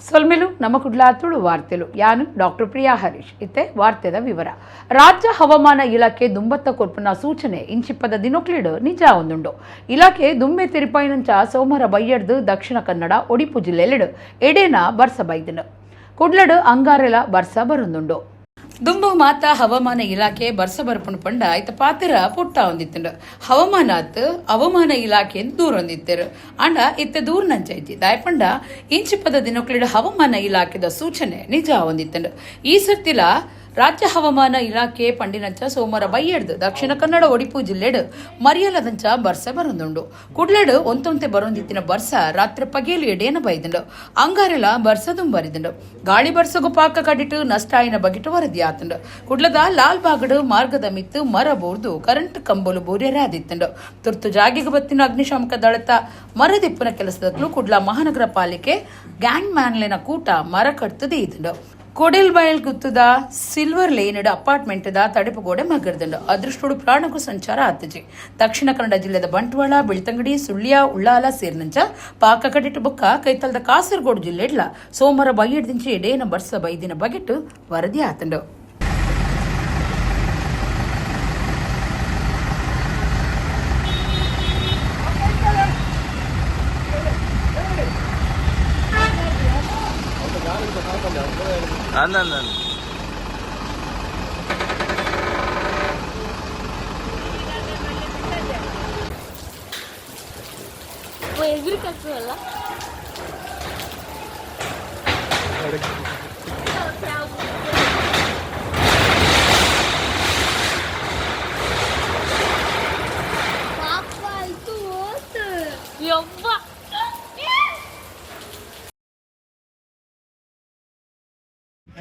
ಸೊಲ್ಮೆಲು ನಮ್ಮ ಕುಡ್ಲಾತುಳು ವಾರ್ತೆಲು ಯಾನು ಡಾಕ್ಟರ್ ಪ್ರಿಯಾ ಹರೀಶ್ ಇತ್ತೆ ವಾರ್ತೆದ ವಿವರ. ರಾಜ್ಯ ಹವಾಮಾನ ಇಲಾಖೆ ದುಂಬತ್ತ ಕೊರ್ಪುನ ಸೂಚನೆ ಇಂಚಿಪ್ಪದ ದಿನೊಕ್ಲಿಡು ನಿಜ ಒಂದುಂಡು. ಇಲಾಖೆ ದುಂಬೆ ತೆರಿಪಾಯಿನಂಚ ಸೋಮವಾರ ಬಯ್ಯಡ್ದು ದಕ್ಷಿಣ ಕನ್ನಡ ಒಡಿಪು ಜಿಲ್ಲೆಲೆಡು ಎಡೇನ ಬರ್ಸ ಬೈದನು ಕುಡ್ಲಡು ಅಂಗಾರೆಲ ಬರ್ಸ ಬರೊಂದುಂಡು. ದುಂಬು ಮಾತ ಹವಾಮಾನ ಇಲಾಖೆ ಬರ್ಸ ಬರ್ಪುಣ್ ಪಂಡ ಐತ ಪಾತ್ರ ಪುಟ್ಟ ಹೊಂದಿತ್ತು. ಹವಾಮಾನ ಇಲಾಖೆ ದೂರ ಹೊಂದಿತ್ತರು ಅಂಡ ಇತ್ತ ದೂರ ನಂಚ ಐತಿ ದಾಯಪಂಡ ಇಂಚಿಪದ ದಿನಕ್ಲಿಡ ಹವಾಮಾನ ಇಲಾಖೆದ ಸೂಚನೆ ನಿಜ ಹೊಂದಿತ್ತು. ಈ ಸರ್ತಿಲ ರಾಜ್ಯ ಹವಾಮಾನ ಇಲಾಖೆ ಪಂಡಿನಂಚ ಸೋಮವಾರ ಬಯ್ಯಡ್ದು ದಕ್ಷಿಣ ಕನ್ನಡ ಒಡಿಪು ಜಿಲ್ಲೆಡು ಮರಿಯಲದಂಚ ಬರ್ಸ ಬರೊಂದುಂಡು. ಕುಡ್ಲೆಡು ಒಂತೊಂತೆ ಬರೊಂದಿತ್ತಿನ ಬರ್ಸ ರಾತ್ರಿ ಪಗೇಲು ಎಡೇನ ಬೈದುಂಡು. ಅಂಗಾರೆಲ ಬರ್ಸ ದುಂಬರಿದುಂಡು. ಗಾಳಿ ಬರ್ಸಗು ಪಾಕ ಕಡಿಟು ನಷ್ಟ ಆಯಿನ ಬಗಿಟು ವರದಿ ಆತುಂಡು. ಕುಡ್ಲದ ಲಾಲ್ ಬಾಗಡು ಮಾರ್ಗದ ಮಿತ್ತು ಮರ ಬೋರ್ದು ಕರೆಂಟ್ ಕಂಬಲು ಬೋರ್ಯರೆ ಆದಿತ್ತುಂಡು. ತುರ್ತು ಜಾಗಿಗೆ ಬತ್ತಿನ ಅಗ್ನಿಶಾಮಕ ದಳತ ಮರದಿಪ್ಪನ ಕೆಲಸದಕ್ಕೂ ಕುಡ್ಲ ಮಹಾನಗರ ಪಾಲಿಕೆ ಗ್ಯಾಂಗ್ ಮ್ಯಾನ್ಲೆನ ಕೂಟ ಮರ ಕಟ್ತದೆ ಇದ್ದುಂಡು. ಕೊಡೆಲ್ ಬಯಲ್ ಗುತ್ತದ ಸಿಲ್ವರ್ ಲೇನಡ್ ಅಪಾರ್ಟ್ಮೆಂಟ್ ತಡೆಪು ಗೋಡೆ ಮಗರ್ದಂಡು ಅದೃಷ್ಟೋಡು ಪ್ರಾಣಕ್ಕೂ ಸಂಚಾರ ಆತಜಿ. ದಕ್ಷಿಣ ಕನ್ನಡ ಜಿಲ್ಲೆದ ಬಂಟ್ವಾಳ, ಬೆಳ್ತಂಗಡಿ, ಸುಳ್ಯ, ಉಳ್ಳಾಲ ಸೇರಿನಂಚ ಪಾಕ ಕಡಿಟ್ಟು ಬೊಕ್ಕ ಕೈತಲ್ದ ಕಾಸರಗೋಡು ಜಿಲ್ಲೆಡ್ಲ ಸೋಮವಾರ ಬೈಯಡ್ದಿಂಚಿ ಎಡೇನ ಬರ್ಸ ಬೈದಿನ ಬಗೆಟ್ಟು ವರದಿ ಆತಂಡು.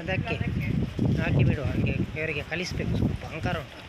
ಅದಕ್ಕೆ ಹಾಕಿ ಬಿಡುವ, ಹಂಗೆ ಇವರಿಗೆ ಕಲಿಸಬೇಕು. ಸ್ವಲ್ಪ ಅಹಂಕಾರ ಉಂಟು.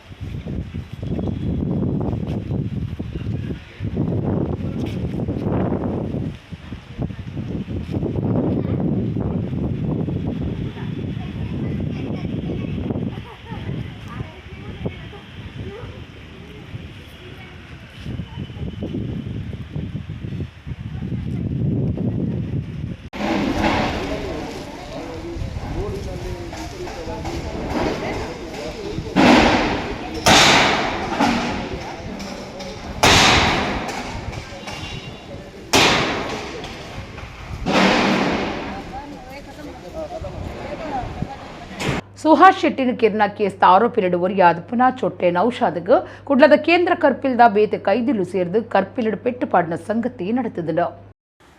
ಸುಹಾಸ್ ಶೆಟ್ಟಿನ ಕಿರ್ನ ಕೇಸ್ ಆರೋಪಿಲಡು ಒರಿಯಾದ ಪುನಃ ಚೊಟ್ಟೆ ನೌಶಾದ್ಗೆ ಕುಡ್ಲದ ಕೇಂದ್ರ ಕರ್ಪಿಲ್ದ ಬೇತೆ ಕೈದಿಲು ಸೇರ್ದು ಕರ್ಪಿಲಡು ಪೆಟ್ಟುಪಾಡಿನ ಸಂಗತಿ ನಡೆತದು.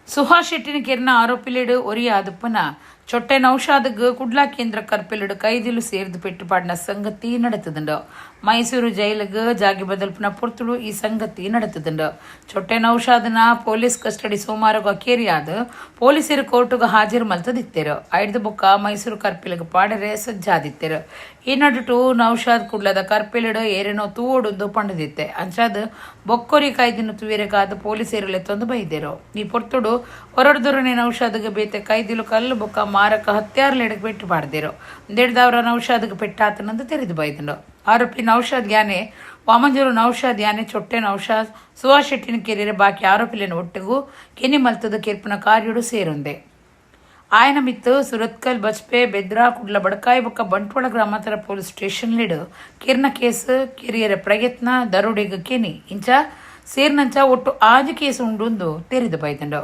ಸುಹಾಸ್ ಶೆಟ್ಟಿನ ಕಿರ್ನ ಆರೋಪಿಲಡು ಒರಿಯಾದ ಪುನಃ ಚೊಟ್ಟೆ ನೌಶಾದ್ಗೆ ಕುಡ್ಲಾ ಕೇಂದ್ರ ಕರ್ಪಿಲಡು ಕೈದಿಲು ಸೇರ್ದು ಪೆಟ್ಟುಪಾಡಿನ ಸಂಗತಿ ನಡೆತದುಂಡು. ಮೈಸೂರು ಜೈಲಿಗೆ ಜಾಗಿ ಬದಲ್ಪನ ಪೊರ್ತುಳು ಈ ಸಂಗತಿ ನಡೆತದುಂಡು. ಚೊಟ್ಟೆ ನೌಶಾದನ ಪೊಲೀಸ್ ಕಸ್ಟಡಿ ಸೋಮವಾರ ಕೇರಿಯಾದ ಪೊಲೀಸರು ಕೋರ್ಟ್ಗೆ ಹಾಜರು ಮಲ್ತದಿತ್ತೇರು. ಐದು ಬೊಕ್ಕ ಮೈಸೂರು ಕರ್ಪಿಲಿಗೆ ಪಾಡರೆ ಸಜ್ಜಾದಿತ್ತೇರು. ಈ ನಡುಟು ನೌಶಾದ್ ಕುಡ್ಲದ ಕರ್ಪಿಲಿಡು ಏರೇನೋ ತೂವೊಡುಂದು ಪಂಡದಿತ್ತೆ ಅಂಚಾದ ಬೊಕ್ಕೊರಿ ಕೈದಿನ ತುವಿರೆಗಾದ ಪೊಲೀಸರಲ್ಲಿ ತಂದು ಬೈದೇರು. ಈ ಪೊರ್ತುಡು ಹೊರಡ್ದೊರನೆ ನೌಶಾದ್ಗೆ ಬೇತೆ ಕೈದಿಲು ಕಲ್ಲು ಬೊಕ್ಕ ಮಾರಕ ಹತ್ಯಾರ್ಲೆಡಗೆ ಪೆಟ್ಟು ಪಾಡ್ದೇರು. ದೇಡ್ದವರ ನೌಶಾದ್ಗೆ ಪೆಟ್ಟಾತನಂದು ತೆರೆದು ಬೈದಂಡು. ಆರೋಪಿ ನೌಶಾದ್ ಯಾನೆ ವಾಮಂಜೂರು ನೌಶಾದ್ ಯಾನೆ ಚೊಟ್ಟೆ ನೌಶಾದ್ ಸುಹಾಸ್ ಶೆಟ್ಟಿನ ಕೆರಿಯರೆ ಬಾಕಿ ಆರೋಪಿಲಿನ ಒಟ್ಟಿಗೂ ಕೆನಿ ಮಲ್ತದ ಕೆರ್ಪನ ಕಾರ್ಯುಡು ಸೇರೊಂದೆ. ಆಯನ ಮಿತ್ತು ಸುರತ್ಕಲ್, ಬಜ್ಪೆ, ಬೆದ್ರಾ, ಕುಡ್ಲ ಬಡಕಾಯಿ ಬೊಕ್ಕ ಬಂಟ್ವಾಳ ಗ್ರಾಮಾಂತರ ಪೊಲೀಸ್ ಸ್ಟೇಷನ್ಲಿಡು ಕಿರ್ನ ಕೇಸ್ ಕೆರಿಯರ ಪ್ರಯತ್ನ ದರೋಡೆಗ ಕೆನಿ ಇಂಚ ಸೇರ್ನಂಚ ಒಟ್ಟು 5 ಕೇಸ್ ಉಂಡು ತೆರೆದು ಬೈದಂಡು.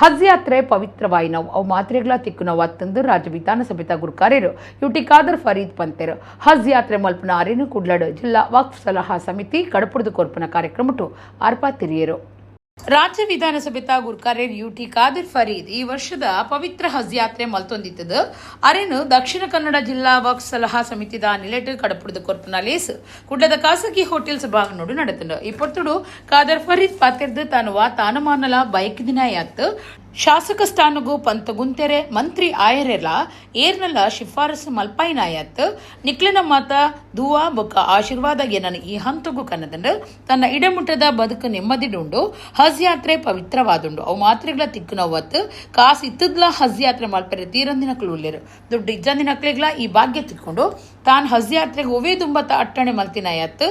ಹಜ್ ಯಾತ್ರೆ ಪವಿತ್ರವಾಯಿನವು ಅವು ಮಾತ್ರೆಗಳ ತಿಕ್ಕುನವು ಅತ್ತಂದು ರಾಜ್ಯ ವಿಧಾನಸಭೆತ ಗುರುಕಾರ್ಯರು ಯುಟಿ ಖಾದರ್ ಫರೀದ್ ಪಂತೆರು ಹಜ್ ಯಾತ್ರೆ ಮಲ್ಪನ ಅರೇನು ಕುಡ್ಲಡ್ ಜಿಲ್ಲಾ ವಕ್ಫ್ ಸಲಹಾ ಸಮಿತಿ ಕಡಪುರದ ಕೊರ್ಪನ ಕಾರ್ಯಕ್ರಮಟು ಆರ್ಪಾತಿರಿಯರು ರಾಜ್ಯ ವಿಧಾನಸಭೆತ ಗುರುಕಾರ್ಯರು ಯುಟಿ ಖಾದರ್ ಫರೀದ್ ಈ ವರ್ಷದ ಪವಿತ್ರ ಹಜ್ ಯಾತ್ರೆ ಮಲ್ತೊಂದಿತ್ತದು ಅರೇನು ದಕ್ಷಿಣ ಕನ್ನಡ ಜಿಲ್ಲಾ ವಕ್ಫ್ ಸಲಹಾ ಸಮಿತಿದ ನಿಲೆಟ್ ಕಡಪುರದ ಕೊರ್ಪನ ಲೇಸ್ ಕುಡ್ಲದ ಖಾಸಗಿ ಹೋಟೆಲ್ ಸಭಾಂಗಣೋಡು ನಡೆತಂಡು ಈ ಪೊರ್ತುಡು ಖಾದರ್ ಫರೀದ್ ಪಾತಿರ್ದು ತಾನುವ ತಾನಮಾನಲ ಬೈಕ್ ದಿನ ಯಾತ್ ಶಾಸಕ ಸ್ಥಾನಗೂ ಪಂತಗುಂತೆರೆ ಮಂತ್ರಿ ಆಯರೆಲ್ಲ ಏರ್ನಲ್ಲ ಶಿಫಾರಸು ಮಲ್ಪೈನಾಯತ್ ನಿಕ್ಲಿನ ಮಾತ ದುವಾ ಬೊಕ್ಕ ಆಶೀರ್ವಾದ ಏನನ್ನು ಈ ಹಂತಗೂ ಕನ್ನದಂಡು ತನ್ನ ಇಡಮುಟ್ಟದ ಬದುಕು ನೆಮ್ಮದಿಡುಂಡು ಹಜ್ ಯಾತ್ರೆ ಪವಿತ್ರವಾದುಂಡು ಅವು ಮಾತ್ರೆಗಳ ತಿಕ್ಕುನವತ್ತು ಕಾಸು ಇತ್ತದ್ಲ ಹಜ್ ಯಾತ್ರೆ ಮಲ್ಪರೆ ತೀರಂದಿನ ಕ್ಲೂಲ್ಲೇರು ದುಡ್ಡು ಇಜ್ಜಂದಿನ ಕ್ಲಿಗ್ಲ ಈ ಭಾಗ್ಯ ತಿಕ್ಕೊಂಡು ತಾನು ಹಜ್ ಯಾತ್ರೆಗೆ ಒವೇ ದುಂಬತ್ತ ಅಟ್ಟಣೆ ಮಲ್ತಿನಾಯತ್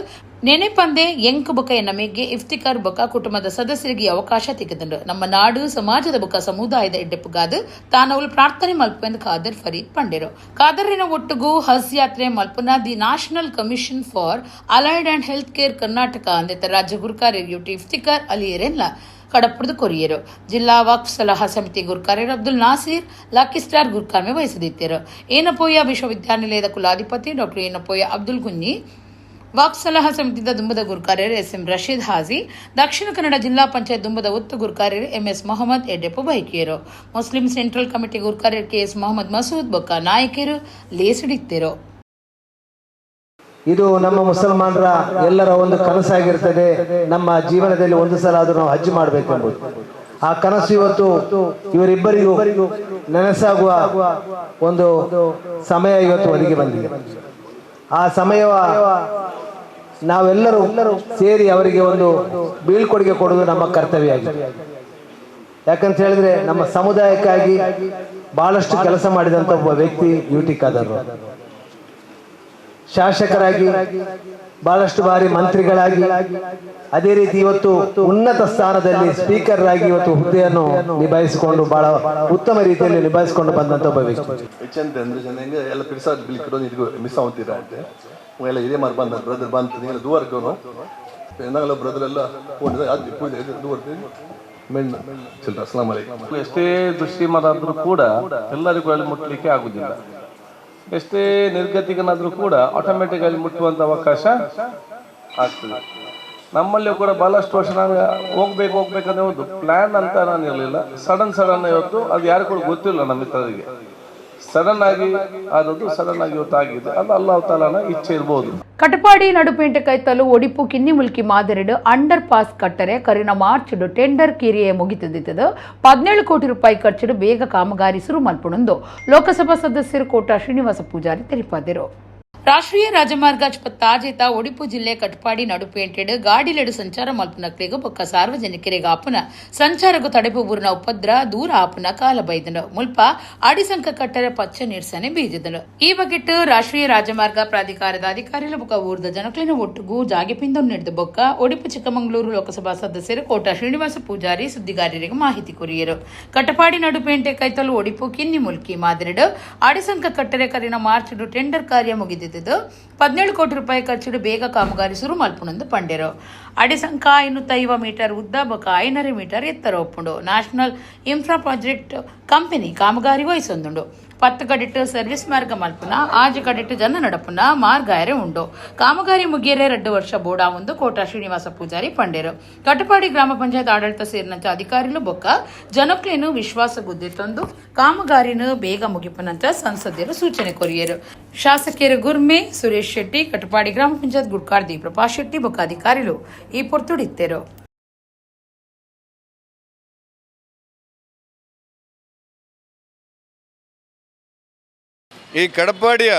ನೆನೆಪಂದೆ ಎಂಕ್ ಬೊಕ ನಮಗೆ ಇಫ್ತಿಕಾರ್ ಬೊಕ ಕುಟುಂಬದ ಸದಸ್ಯರಿಗೆ ಅವಕಾಶ ತೆಗೆದಂಡು ನಮ್ಮ ನಾಡು ಸಮಾಜದ ಬೊಕ ಸಮುದಾಯದ ಎಡ್ಡೆಪ್ಪುಗಾದು ತಾನವಳು ಪ್ರಾರ್ಥನೆ ಮಲ್ಪೆಂದು ಖಾದರ್ ಫರೀದ್ ಪಂಡೆರು ಖಾದರಿನ ಒಟ್ಟುಗೂ ಹಜ್ ಯಾತ್ರೆ ಮಲ್ಪನ the national commission for allied and health care Karnataka ಅಂದಿತ ರಾಜ್ಯ ಗುರುಕಾರ್ಯ ಯುಟಿ ಇಫ್ತಿಕಾರ್ ಅಲಿಯರೆಲ್ಲ ಕಡಪುರದ ಕೊರಿಯರು ಜಿಲ್ಲಾ ವಕ್ಫ್ ಸಲಹಾ ಸಮಿತಿ ಗುರುಕಾರ್ಯರು ಅಬ್ದುಲ್ ನಾಸೀರ್ ಲಕ್ಕಿ ಸ್ಟಾರ್ ಗುರುಕಾರ್ಮೆ ವಹಿಸದಿತ್ತರು ಏನಪೋಯ ವಿಶ್ವವಿದ್ಯಾನಿಲಯದ ಕುಲಾಧಿಪತಿ ಡಾಕ್ಟರ್ ಏನಪೋಯ ಅಬ್ದುಲ್ ಗುನ್ನಿ ವಕ್ಫ್ ಸಲಹಾ ಸಮಿತಿದ ದುಂಬದ ಗುರುಕಾರ್ಯರು ಎಸ್ಎಂ ರಶೀದ್ ಹಾಜಿ ದಕ್ಷಿಣ ಕನ್ನಡ ಜಿಲ್ಲಾ ಪಂಚಾಯತ್ ದುಂಬದ ಒತ್ತು ಗುರುಕಾರ್ಯರು ಎಂಎಸ್ ಮೊಹಮ್ಮದ್ ಎಡ್ಡೆಪ್ಪು ಬೈಕಿಯರು ಮುಸ್ಲಿಂ ಸೆಂಟ್ರಲ್ ಕಮಿಟಿ ಗುರುಕಾರ್ಯರು ಕೆಎಸ್ ಮೊಹಮ್ಮದ್ ಮಸೂದ್ ಬೊಕ್ಕ ನಾಯಕರು ಲೇಸಿಡಿತ್ತರು. ಇದು ನಮ್ಮ ಮುಸಲ್ಮಾನರ ಎಲ್ಲರ ಒಂದು ಕನಸಾಗಿರ್ತದೆ. ನಮ್ಮ ಜೀವನದಲ್ಲಿ ಒಂದು ಸಲ ಆದರೂ ನಾವು ಹಜ್ ಮಾಡಬೇಕೆಂಬುದು ಆ ಕನಸು ಇವತ್ತು ಇವರಿಬ್ಬರಿಗೂ ನೆನಸಾಗುವ ಒಂದು ಸಮಯ ಇವತ್ತು ಒದಗಿ ಬಂದಿದೆ. ಆ ಸಮಯ ನಾವೆಲ್ಲರೂ ಸೇರಿ ಅವರಿಗೆ ಒಂದು ಬೀಳ್ಕೊಡುಗೆ ಕೊಡುವುದು ನಮ್ಮ ಕರ್ತವ್ಯ ಆಗಿದೆ. ಯಾಕಂತ ಹೇಳಿದ್ರೆ ನಮ್ಮ ಸಮುದಾಯಕ್ಕಾಗಿ ಬಹಳಷ್ಟು ಕೆಲಸ ಮಾಡಿದಂತ ಒಬ್ಬ ವ್ಯಕ್ತಿ ಯುಟಿ ಖಾದರ್. ಶಾಸಕರಾಗಿ ಬಹಳಷ್ಟು ಬಾರಿ ಮಂತ್ರಿಗಳಾಗಿ ಅದೇ ರೀತಿ ಇವತ್ತು ಉನ್ನತ ಸ್ಥಾನದಲ್ಲಿ ಸ್ಪೀಕರ್ ಆಗಿ ಇವತ್ತು ಹುದ್ದೆಯನ್ನು ನಿಭಾಯಿಸಿಕೊಂಡು ಬಹಳ ಉತ್ತಮ ರೀತಿಯಲ್ಲಿ ನಿಭಾಯಿಸಿಕೊಂಡು ಬಂದಂತ ಒಬ್ಬ ವ್ಯಕ್ತಿ. ಎಲ್ಲ ಮಿಸ್ ಆಗ್ತೀರಾ ಅಂತ ಎಲ್ಲ ಇದೇ ಮಾಡಿ ಬಂದ ಬ್ರದರ್ ಬಂತ ನೀವು ದೂರಕ್ಕೂ ನಾವೆಲ್ಲ ಬ್ರದರ್ ಎಲ್ಲ ಎಷ್ಟೇ ದೃಷ್ಟಿಮರಾದ್ರೂ ಕೂಡ ಎಲ್ಲರಿಗೂ ಅಲ್ಲಿ ಮುಟ್ಲಿಕ್ಕೆ ಆಗುದಿಲ್ಲ. ಎಷ್ಟೇ ನಿರ್ಗತಿಕನಾದ್ರೂ ಕೂಡ ಆಟೋಮೆಟಿಕ್ ಆಗಿ ಮುಟ್ಟುವಂತ ಅವಕಾಶ ಆಗ್ತದೆ. ನಮ್ಮಲ್ಲಿ ಕೂಡ ಬಹಳಷ್ಟು ವರ್ಷ ನಾನು ಹೋಗ್ಬೇಕಂದ್ರೆ ಒಂದು ಪ್ಲಾನ್ ಅಂತ ನಾನು ಇರಲಿಲ್ಲ. ಸಡನ್ ಇವತ್ತು ಅದು ಯಾರು ಕೂಡ ಗೊತ್ತಿಲ್ಲ ನಮ್ಮ ಮಿತ್ರರಿಗೆ. ಸಡನ್ ಆಗಿ ಆದದ್ದು ಸಡನ್ ಆಗಿ ಇವತ್ತು ಆಗಿದೆ. ಅದು ಅಲ್ಲಾಹ್ ತಾಲಾನ ಇಚ್ಛೆ ಇರ್ಬೋದು. ಕಟಪಾಡಿ ನಡುಪೇಂಟೆ ಕೈತಲು ಒಡಿಪು ಕಿನ್ನಿ ಮುಲ್ಕಿ ಮಾದರಿಡು ಅಂಡರ್ ಪಾಸ್ ಕಟ್ಟರೆ ಕರಿನ ಮಾರ್ಚ್ಡು ಟೆಂಡರ್ ಕಿರಿಯೆ ಮುಗಿತದಿತ್ತದು 17 ಕೋಟಿ ರೂಪಾಯಿ ಖರ್ಚಿಡು ಬೇಗ ಕಾಮಗಾರಿ ಶುರು ಮಲ್ಪುಣಂದು ಲೋಕಸಭಾ ಸದಸ್ಯರು ಕೋಟ ಶ್ರೀನಿವಾಸ ಪೂಜಾರಿ ತಿಳಿಸಿದರು. ರಾಷ್ಟ್ರೀಯ ರಾಜಮಾರ್ಗ ತಾಜೇತ ಒಡಿಪು ಜಿಲ್ಲೆ ಕಟಪಾಡಿ ನಡುಪೇಂಟೆಡ್ ಗಾಡಿಲೆಡು ಸಂಚಾರ ಮಲ್ಪನಕ್ಲೆಗು ಬೊಕ್ಕ ಸಾರ್ವಜನಿಕರಿಗೆ ಆಪುನ ಸಂಚಾರಗು ತಡೆಪು ಊರಿನ ಉಪದ್ರ ದೂರ ಆಪುನ ಕಾಲ ಬೈದನು ಮುಲ್ಪ ಅಡಿಸಂಕ ಕಟ್ಟರೆ ಪಚ್ಚ ನಿರಸನೆ ಬೀಜಿದನು. ಈ ಬಗೆಟ್ ರಾಷ್ಟ್ರೀಯ ರಾಜಮಾರ್ಗ ಪ್ರಾಧಿಕಾರದ ಅಧಿಕಾರಿಗಳ ಬೊಕ್ಕ ಊರ್ದ ಜನಕ್ಲಿನ ಒಟ್ಟುಗೂ ಜಾಗೆಪಿಂದೊಂದು ನಡೆದ ಬೊಕ್ಕ ಒಡಿಪು ಚಿಕ್ಕಮಗಳೂರು ಲೋಕಸಭಾ ಸದಸ್ಯರು ಕೋಟ ಶ್ರೀನಿವಾಸ ಪೂಜಾರಿ ಸುದ್ದಿಗಾರರಿಗೆ ಮಾಹಿತಿ ಕೊರಿಯರು. ಕಟಪಾಡಿ ನಡುಪೇಂಟೆ ಕೈತಲು ಒಡಿಪು ಕಿನ್ನಿ ಮುಲ್ಕಿ ಮಾದರಿಡು ಅಡಿಸಂಕ ಕಟ್ಟರೆ ಕರಿನ ಮಾರ್ಚ್ ಟೆಂಡರ್ ಕಾರ್ಯ ಮುಗಿದಿದೆ. 17 ಕೋಟಿ ರೂಪಾಯಿ ಖರ್ಚಿಡು ಬೇಗ ಕಾಮಗಾರಿ ಶುರು ಮಲ್ಪುಣಂದು ಪಂಡೆರು. ಅಡಿಸಂಕ 550 ಮೀಟರ್ ಉದ್ದ ಬೊಕ್ಕ 500 ಮೀಟರ್ ಎತ್ತರ ಒಪ್ಪುಂಡು ನ್ಯಾಷನಲ್ ಇನ್ಫ್ರಾ ಪ್ರಾಜೆಕ್ಟ್ ಕಂಪನಿ ಕಾಮಗಾರಿ ವಹಿಸೊಂದುಂಡು. 10 ಕಡಿಟ್ ಸರ್ವಿಸ್ ಮಾರ್ಗ ಮಲ್ಪುನ 5 ಕಡಿಟ್ ಜನ ನಡಪುನ ಮಾರ್ಗಾಯರೆ ಉಂಡು. ಕಾಮಗಾರಿ ಮುಗಿಯರೆ 2 ವರ್ಷ ಬೋಡಾ ಒಂದು ಕೋಟ ಶ್ರೀನಿವಾಸ ಪೂಜಾರಿ ಪಂಡೆರು. ಕಟಪಾಡಿ ಗ್ರಾಮ ಪಂಚಾಯತ್ ಆಡಳಿತ ಸೇರಿನಂತೆ ಅಧಿಕಾರಿಗಳು ಬೊಕ್ಕ ಜನಕ್ಲೇನು ವಿಶ್ವಾಸ ಗುದ್ದಿತ್ತೊಂದು ಕಾಮಗಾರಿನ ಬೇಗ ಮುಗಿಪನಂತ ಸಂಸದರು ಸೂಚನೆ ಕೊರಿಯರು. ಶಾಸಕಿಯರು ಗುರ್ಮೆ ಸುರೇಶ್ ಶೆಟ್ಟಿ ಕಟಪಾಡಿ ಗ್ರಾಮ ಪಂಚಾಯತ್ ಗುಡ್ಕಾರ್ದಿ ಪ್ರಭಾಸ್ ಶೆಟ್ಟಿ ಬೊಕ್ಕ ಅಧಿಕಾರಿಗಳು ಈ ಪೊರ್ತುಡಿತ್ತರು. ಈ ಕಡಪಾಡಿಯ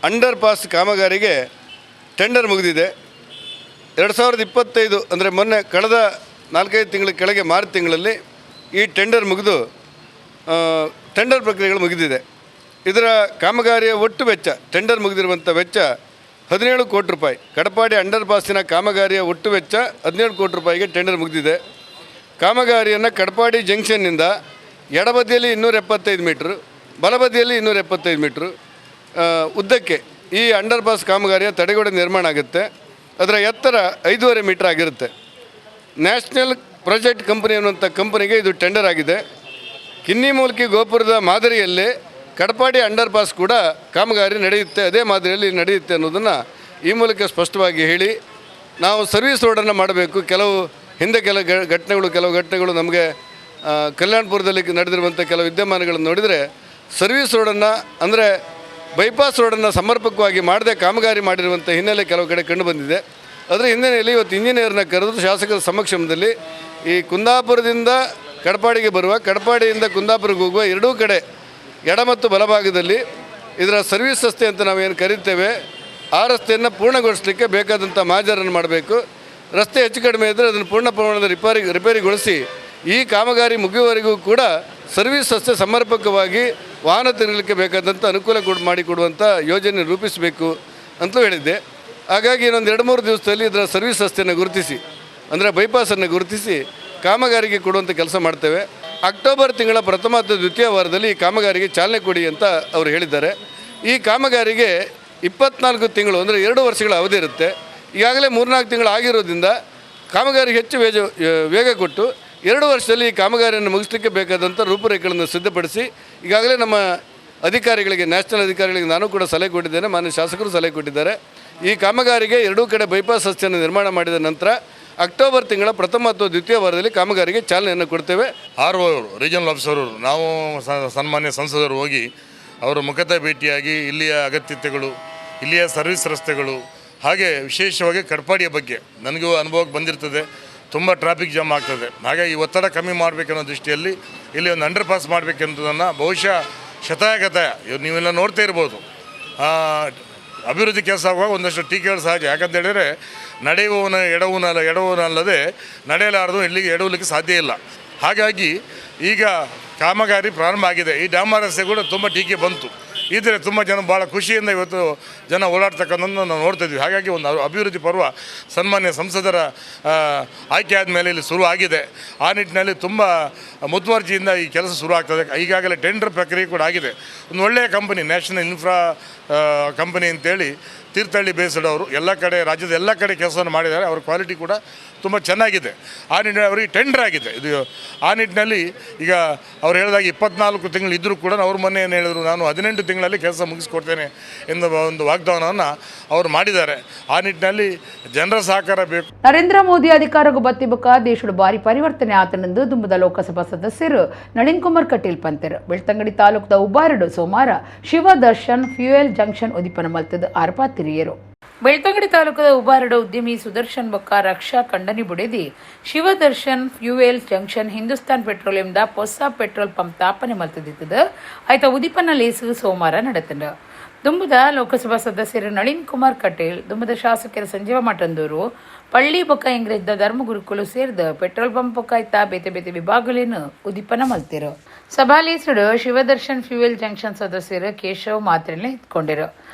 ಅಂಡರ್ ಪಾಸ್ ಕಾಮಗಾರಿಗೆ ಟೆಂಡರ್ ಮುಗಿದಿದೆ. 2025 ಅಂದರೆ ಮೊನ್ನೆ ಕಳೆದ 4-5 ತಿಂಗಳ ಕೆಳಗೆ ಮಾರ್ಚ್ ತಿಂಗಳಲ್ಲಿ ಈ ಟೆಂಡರ್ ಮುಗಿದು ಟೆಂಡರ್ ಪ್ರಕ್ರಿಯೆಗಳು ಮುಗಿದಿದೆ. ಇದರ ಕಾಮಗಾರಿಯ ಒಟ್ಟು ವೆಚ್ಚ ಟೆಂಡರ್ ಮುಗಿದಿರುವಂಥ ವೆಚ್ಚ 17 ಕೋಟಿ ರೂಪಾಯಿ. ಕಡಪಾಡಿ ಅಂಡರ್ ಪಾಸಿನ ಕಾಮಗಾರಿಯ ಒಟ್ಟು ವೆಚ್ಚ 17 ಕೋಟಿ ರೂಪಾಯಿಗೆ ಟೆಂಡರ್ ಮುಗಿದಿದೆ. ಕಾಮಗಾರಿಯನ್ನು ಕಡಪಾಡಿ ಜಂಕ್ಷನ್ನಿಂದ ಎಡಬದಿಯಲ್ಲಿ 275 ಮೀಟ್ರು, ಬಲಬದಿಯಲ್ಲಿ 275 ಮೀಟ್ರು ಉದ್ದಕ್ಕೆ ಈ ಅಂಡರ್ ಪಾಸ್ ಕಾಮಗಾರಿಯ ತಡೆಗೋಡೆ ನಿರ್ಮಾಣ ಆಗುತ್ತೆ. ಅದರ ಎತ್ತರ 5.5 ಮೀಟ್ರ್ ಆಗಿರುತ್ತೆ. ನ್ಯಾಷನಲ್ ಪ್ರಾಜೆಕ್ಟ್ ಕಂಪನಿ ಅನ್ನುವಂಥ ಕಂಪನಿಗೆ ಇದು ಟೆಂಡರ್ ಆಗಿದೆ. ಕಿನ್ನಿಮೂಲ್ಕಿ ಗೋಪುರದ ಮಾದರಿಯಲ್ಲೇ ಕಡಪಾಡಿ ಅಂಡರ್ ಪಾಸ್ ಕೂಡ ಕಾಮಗಾರಿ ನಡೆಯುತ್ತೆ, ಅದೇ ಮಾದರಿಯಲ್ಲಿ ನಡೆಯುತ್ತೆ ಅನ್ನೋದನ್ನು ಈ ಮೂಲಕ ಸ್ಪಷ್ಟವಾಗಿ ಹೇಳಿ, ನಾವು ಸರ್ವಿಸ್ ರೋಡನ್ನು ಮಾಡಬೇಕು. ಹಿಂದೆ ಕೆಲವು ಘಟನೆಗಳು ನಮಗೆ ಕಲ್ಯಾಣಪುರದಲ್ಲಿ ನಡೆದಿರುವಂಥ ಕೆಲವು ವಿದ್ಯಮಾನಗಳನ್ನು ನೋಡಿದರೆ ಸರ್ವಿಸ್ ರೋಡನ್ನು ಅಂದರೆ ಬೈಪಾಸ್ ರೋಡನ್ನು ಸಮರ್ಪಕವಾಗಿ ಮಾಡದೆ ಕಾಮಗಾರಿ ಮಾಡಿರುವಂಥ ಹಿನ್ನೆಲೆ ಕೆಲವು ಕಡೆ ಕಂಡುಬಂದಿದೆ. ಅದರ ಹಿನ್ನೆಲೆಯಲ್ಲಿ ಇವತ್ತು ಇಂಜಿನಿಯರ್ನ ಕರೆದು ಶಾಸಕರ ಸಮಕ್ಷಮದಲ್ಲಿ ಈ ಕುಂದಾಪುರದಿಂದ ಕಡಪಾಡಿಗೆ ಬರುವ, ಕಡಪಾಡಿಯಿಂದ ಕುಂದಾಪುರಕ್ಕೆ ಹೋಗುವ ಎರಡೂ ಕಡೆ ಎಡ ಮತ್ತು ಬಲಭಾಗದಲ್ಲಿ ಇದರ ಸರ್ವಿಸ್ ರಸ್ತೆ ಅಂತ ನಾವೇನು ಕರೀತೇವೆ, ಆ ರಸ್ತೆಯನ್ನು ಪೂರ್ಣಗೊಳಿಸಲಿಕ್ಕೆ ಬೇಕಾದಂಥ ಮಾಜರನ್ನು ಮಾಡಬೇಕು. ರಸ್ತೆ ಹೆಚ್ಚು ಕಡಿಮೆ ಇದ್ದರೆ ಅದನ್ನು ಪೂರ್ಣ ಪ್ರಮಾಣದ ರಿಪೇರಿಗೊಳಿಸಿ ಈ ಕಾಮಗಾರಿ ಮುಗಿಯುವವರೆಗೂ ಕೂಡ ಸರ್ವಿಸ್ ರಸ್ತೆ ಸಮರ್ಪಕವಾಗಿ ವಾಹನ ತಿರುಗಲಿಕ್ಕೆ ಬೇಕಾದಂಥ ಅನುಕೂಲ ಮಾಡಿಕೊಡುವಂಥ ಯೋಜನೆ ರೂಪಿಸಬೇಕು ಅಂತಲೂ ಹೇಳಿದ್ದೆ. ಹಾಗಾಗಿ ಇನ್ನೊಂದು 2-3 ದಿವಸದಲ್ಲಿ ಇದರ ಸರ್ವಿಸ್ ರಸ್ತೆಯನ್ನು ಗುರುತಿಸಿ, ಅಂದರೆ ಬೈಪಾಸನ್ನು ಗುರುತಿಸಿ ಕಾಮಗಾರಿಗೆ ಕೊಡುವಂಥ ಕೆಲಸ ಮಾಡ್ತೇವೆ. ಅಕ್ಟೋಬರ್ ತಿಂಗಳ ಪ್ರಥಮ ಅಥವಾ ದ್ವಿತೀಯ ವಾರದಲ್ಲಿ ಈ ಕಾಮಗಾರಿಗೆ ಚಾಲನೆ ಕೊಡಿ ಅಂತ ಅವರು ಹೇಳಿದ್ದಾರೆ. ಈ ಕಾಮಗಾರಿಗೆ 24 ತಿಂಗಳು ಅಂದರೆ 2 ವರ್ಷಗಳ ಅವಧಿ ಇರುತ್ತೆ. ಈಗಾಗಲೇ 3-4 ತಿಂಗಳು ಆಗಿರೋದ್ರಿಂದ ಕಾಮಗಾರಿಗೆ ಹೆಚ್ಚು ವೇಗ ಕೊಟ್ಟು 2 ವರ್ಷದಲ್ಲಿ ಈ ಕಾಮಗಾರಿಯನ್ನು ಮುಗಿಸಲಿಕ್ಕೆ ಬೇಕಾದಂಥ ರೂಪುರೇಖೆಗಳನ್ನು ಸಿದ್ಧಪಡಿಸಿ ಈಗಾಗಲೇ ನಮ್ಮ ಅಧಿಕಾರಿಗಳಿಗೆ, ನ್ಯಾಷನಲ್ ಅಧಿಕಾರಿಗಳಿಗೆ ನಾನು ಕೂಡ ಸಲಹೆ ಕೊಟ್ಟಿದ್ದೇನೆ, ಮಾನ್ಯ ಶಾಸಕರು ಸಲಹೆ ಕೊಟ್ಟಿದ್ದಾರೆ. ಈ ಕಾಮಗಾರಿಗೆ ಎರಡೂ ಕಡೆ ಬೈಪಾಸ್ ರಸ್ತೆಯನ್ನು ನಿರ್ಮಾಣ ಮಾಡಿದ ನಂತರ ಅಕ್ಟೋಬರ್ ತಿಂಗಳ ಪ್ರಥಮ ಅಥವಾ ದ್ವಿತೀಯ ವಾರದಲ್ಲಿ ಕಾಮಗಾರಿಗೆ ಚಾಲನೆಯನ್ನು ಕೊಡ್ತೇವೆ. RO ರೀಜನಲ್ ಆಫೀಸರ್ ನಾವು ಸನ್ಮಾನ್ಯ ಸಂಸದರು ಹೋಗಿ ಅವರ ಮುಖತಃ ಭೇಟಿಯಾಗಿ ಇಲ್ಲಿಯ ಅಗತ್ಯತೆಗಳು, ಇಲ್ಲಿಯ ಸರ್ವಿಸ್ ರಸ್ತೆಗಳು, ಹಾಗೆ ವಿಶೇಷವಾಗಿ ಕಡಪಾಡಿಯ ಬಗ್ಗೆ ನನಗೂ ಅನುಭವಕ್ಕೆ ಬಂದಿರ್ತದೆ. ತುಂಬ ಟ್ರಾಫಿಕ್ ಜಾಮ್ ಆಗ್ತದೆ. ಹಾಗಾಗಿ ಈ ಒತ್ತಡ ಕಮ್ಮಿ ಮಾಡಬೇಕನ್ನೋ ದೃಷ್ಟಿಯಲ್ಲಿ ಇಲ್ಲಿ ಒಂದು ಅಂಡರ್ ಪಾಸ್ ಮಾಡಬೇಕೆಂಬುದನ್ನು ಬಹುಶಃ ಶತಾಯಗತಾಯ ನೀವೆಲ್ಲ ನೋಡ್ತಾ ಇರ್ಬೋದು. ಅಭಿವೃದ್ಧಿ ಕೆಲಸ ಆಗುವಾಗ ಒಂದಷ್ಟು ಟೀಕೆಗಳು ಸಹಜ. ಯಾಕಂತ ಹೇಳಿದರೆ ಎಡವುನಲ್ಲದೆ ನಡೆಯಲಾರದು ಇಲ್ಲಿಗೆ ಎಡವಲಿಕ್ಕೆ ಸಾಧ್ಯ ಇಲ್ಲ. ಹಾಗಾಗಿ ಈಗ ಕಾಮಗಾರಿ ಪ್ರಾರಂಭ ಆಗಿದೆ. ಈ ಡಾಂಬರ್ ರಸ್ತೆ ಕೂಡ ತುಂಬ ಟೀಕೆ ಬಂತು. ಇದ್ದರೆ ತುಂಬ ಜನ ಭಾಳ ಖುಷಿಯಿಂದ ಇವತ್ತು ಜನ ಓಡಾಡ್ತಕ್ಕಂಥದ್ದು ನಾವು ನೋಡ್ತಾಯಿದ್ವಿ. ಹಾಗಾಗಿ ಒಂದು ಅಭಿವೃದ್ಧಿ ಪರ್ವ ಸನ್ಮಾನ್ಯ ಸಂಸದರ ಆಯ್ಕೆ ಆದಮೇಲೆ ಇಲ್ಲಿ ಶುರು ಆಗಿದೆ. ಆ ನಿಟ್ಟಿನಲ್ಲಿ ತುಂಬ ಮುತುವರ್ಜಿಯಿಂದ ಈ ಕೆಲಸ ಶುರು ಆಗ್ತದೆ. ಈಗಾಗಲೇ ಟೆಂಡರ್ ಪ್ರಕ್ರಿಯೆ ಕೂಡ ಆಗಿದೆ. ಒಂದು ಒಳ್ಳೆಯ ಕಂಪನಿ, ನ್ಯಾಷನಲ್ ಇನ್ಫ್ರಾ ಕಂಪನಿ ಅಂತೇಳಿ ತೀರ್ಥಹಳ್ಳಿ ಬೇಸ್ಡ್ ಅವರು ಎಲ್ಲ ಕಡೆ, ರಾಜ್ಯದ ಎಲ್ಲ ಕಡೆ ಕೆಲಸವನ್ನು ಮಾಡಿದ್ದಾರೆ. ಅವರ ಕ್ವಾಲಿಟಿ ಕೂಡ ತುಂಬ ಚೆನ್ನಾಗಿದೆ. ಆ ನಿಟ್ಟಿನಲ್ಲಿ ಅವರಿಗೆ ಟೆಂಡರ್ ಆಗಿದೆ ಇದು. ಆ ನಿಟ್ಟಿನಲ್ಲಿ ಈಗ ಅವ್ರು ಹೇಳಿದಾಗ 24 ತಿಂಗಳು ಇದ್ದರೂ ಕೂಡ ಅವ್ರ ಮೊನ್ನೆ ಏನು ಹೇಳಿದ್ರು, ನಾನು 18 ತಿಂಗಳಲ್ಲಿ ಕೆಲಸ ಮುಗಿಸ್ಕೊಡ್ತೇನೆ ಎಂಬ ಒಂದು ವಾಗ್ದಾನವನ್ನು ಅವರು ಮಾಡಿದ್ದಾರೆ. ಆ ನಿಟ್ಟಿನಲ್ಲಿ ಜನರ ಸಹಕಾರ ಬೇಕು. ನರೇಂದ್ರ ಮೋದಿ ಅಧಿಕಾರಕ್ಕೆ ಬತ್ತಿಬಕ ದೇಶದ ಬಾರಿ ಪರಿವರ್ತನೆ ಆತನೆಂದು ದುಂಬದ ಲೋಕಸಭಾ ಸದಸ್ಯರು ನಳಿನ್ ಕುಮಾರ್ ಕಟೀಲ್ ಪಂತರು ಬೆಳ್ತಂಗಡಿ ತಾಲೂಕದ ಉಬ್ಬಾರಡು ಸೋಮವಾರ ಶಿವದರ್ಶನ್ ಫ್ಯೂಯಲ್ ಜಂಕ್ಷನ್ ಉದಿಪನ ಮಲ್ತದ ಆರ್ಪ ತಿರಿಯರು. ಬೆಳ್ತಂಗಡಿ ತಾಲೂಕದ ಉಬ್ಬಾರಡು ಉದ್ಯಮಿ ಸುದರ್ಶನ್ ಬೊಕ್ಕ ರಕ್ಷಾ ಕಂಡನಿ ಬುಡೆದಿ ಶಿವದರ್ಶನ್ ಫ್ಯೂಯಲ್ ಜಂಕ್ಷನ್ ಹಿಂದೂಸ್ತಾನ್ ಪೆಟ್ರೋಲಿಯಂದ ಹೊಸ ಪೆಟ್ರೋಲ್ ಪಂಪ್ ತಾಪನೆ ಮಲ್ತದಿತ್ತದ ಆಯ್ತ ಉದಿಪನ ಲೇಸು ಸೋಮವಾರ ನಡೆತಂಡ. ದುಂಬದ ಲೋಕಸಭಾ ಸದಸ್ಯರು ನಳಿನ್ ಕುಮಾರ್ ಕಟೀಲ್, ದುಂಬದ ಶಾಸಕರು ಸಂಜೀವ ಮಠಂದೂರು, ಪಳ್ಳಿ ಬೊಕ್ಕ ಇಂಗ್ರೆಜ್ದ ಧರ್ಮಗುರುಕುಲು ಸೇರಿದ ಪೆಟ್ರೋಲ್ ಪಂಪ್ ಬೊಕ್ಕಾಯ್ತ ಬೇತೆ ಬೇತೆ ವಿಭಾಗಲೇನು ಉದಿಪನ ಮಲ್ತಿರು. ಸಭಾಲೀಸರು ಶಿವದರ್ಶನ್ ಫ್ಯೂಯಲ್ ಜಂಕ್ಷನ್ ಸದಸ್ಯರು ಕೇಶವ್ ಮಾತ್ರೆಲ್ಲ ಇತ್ಕೊಂಡಿರು.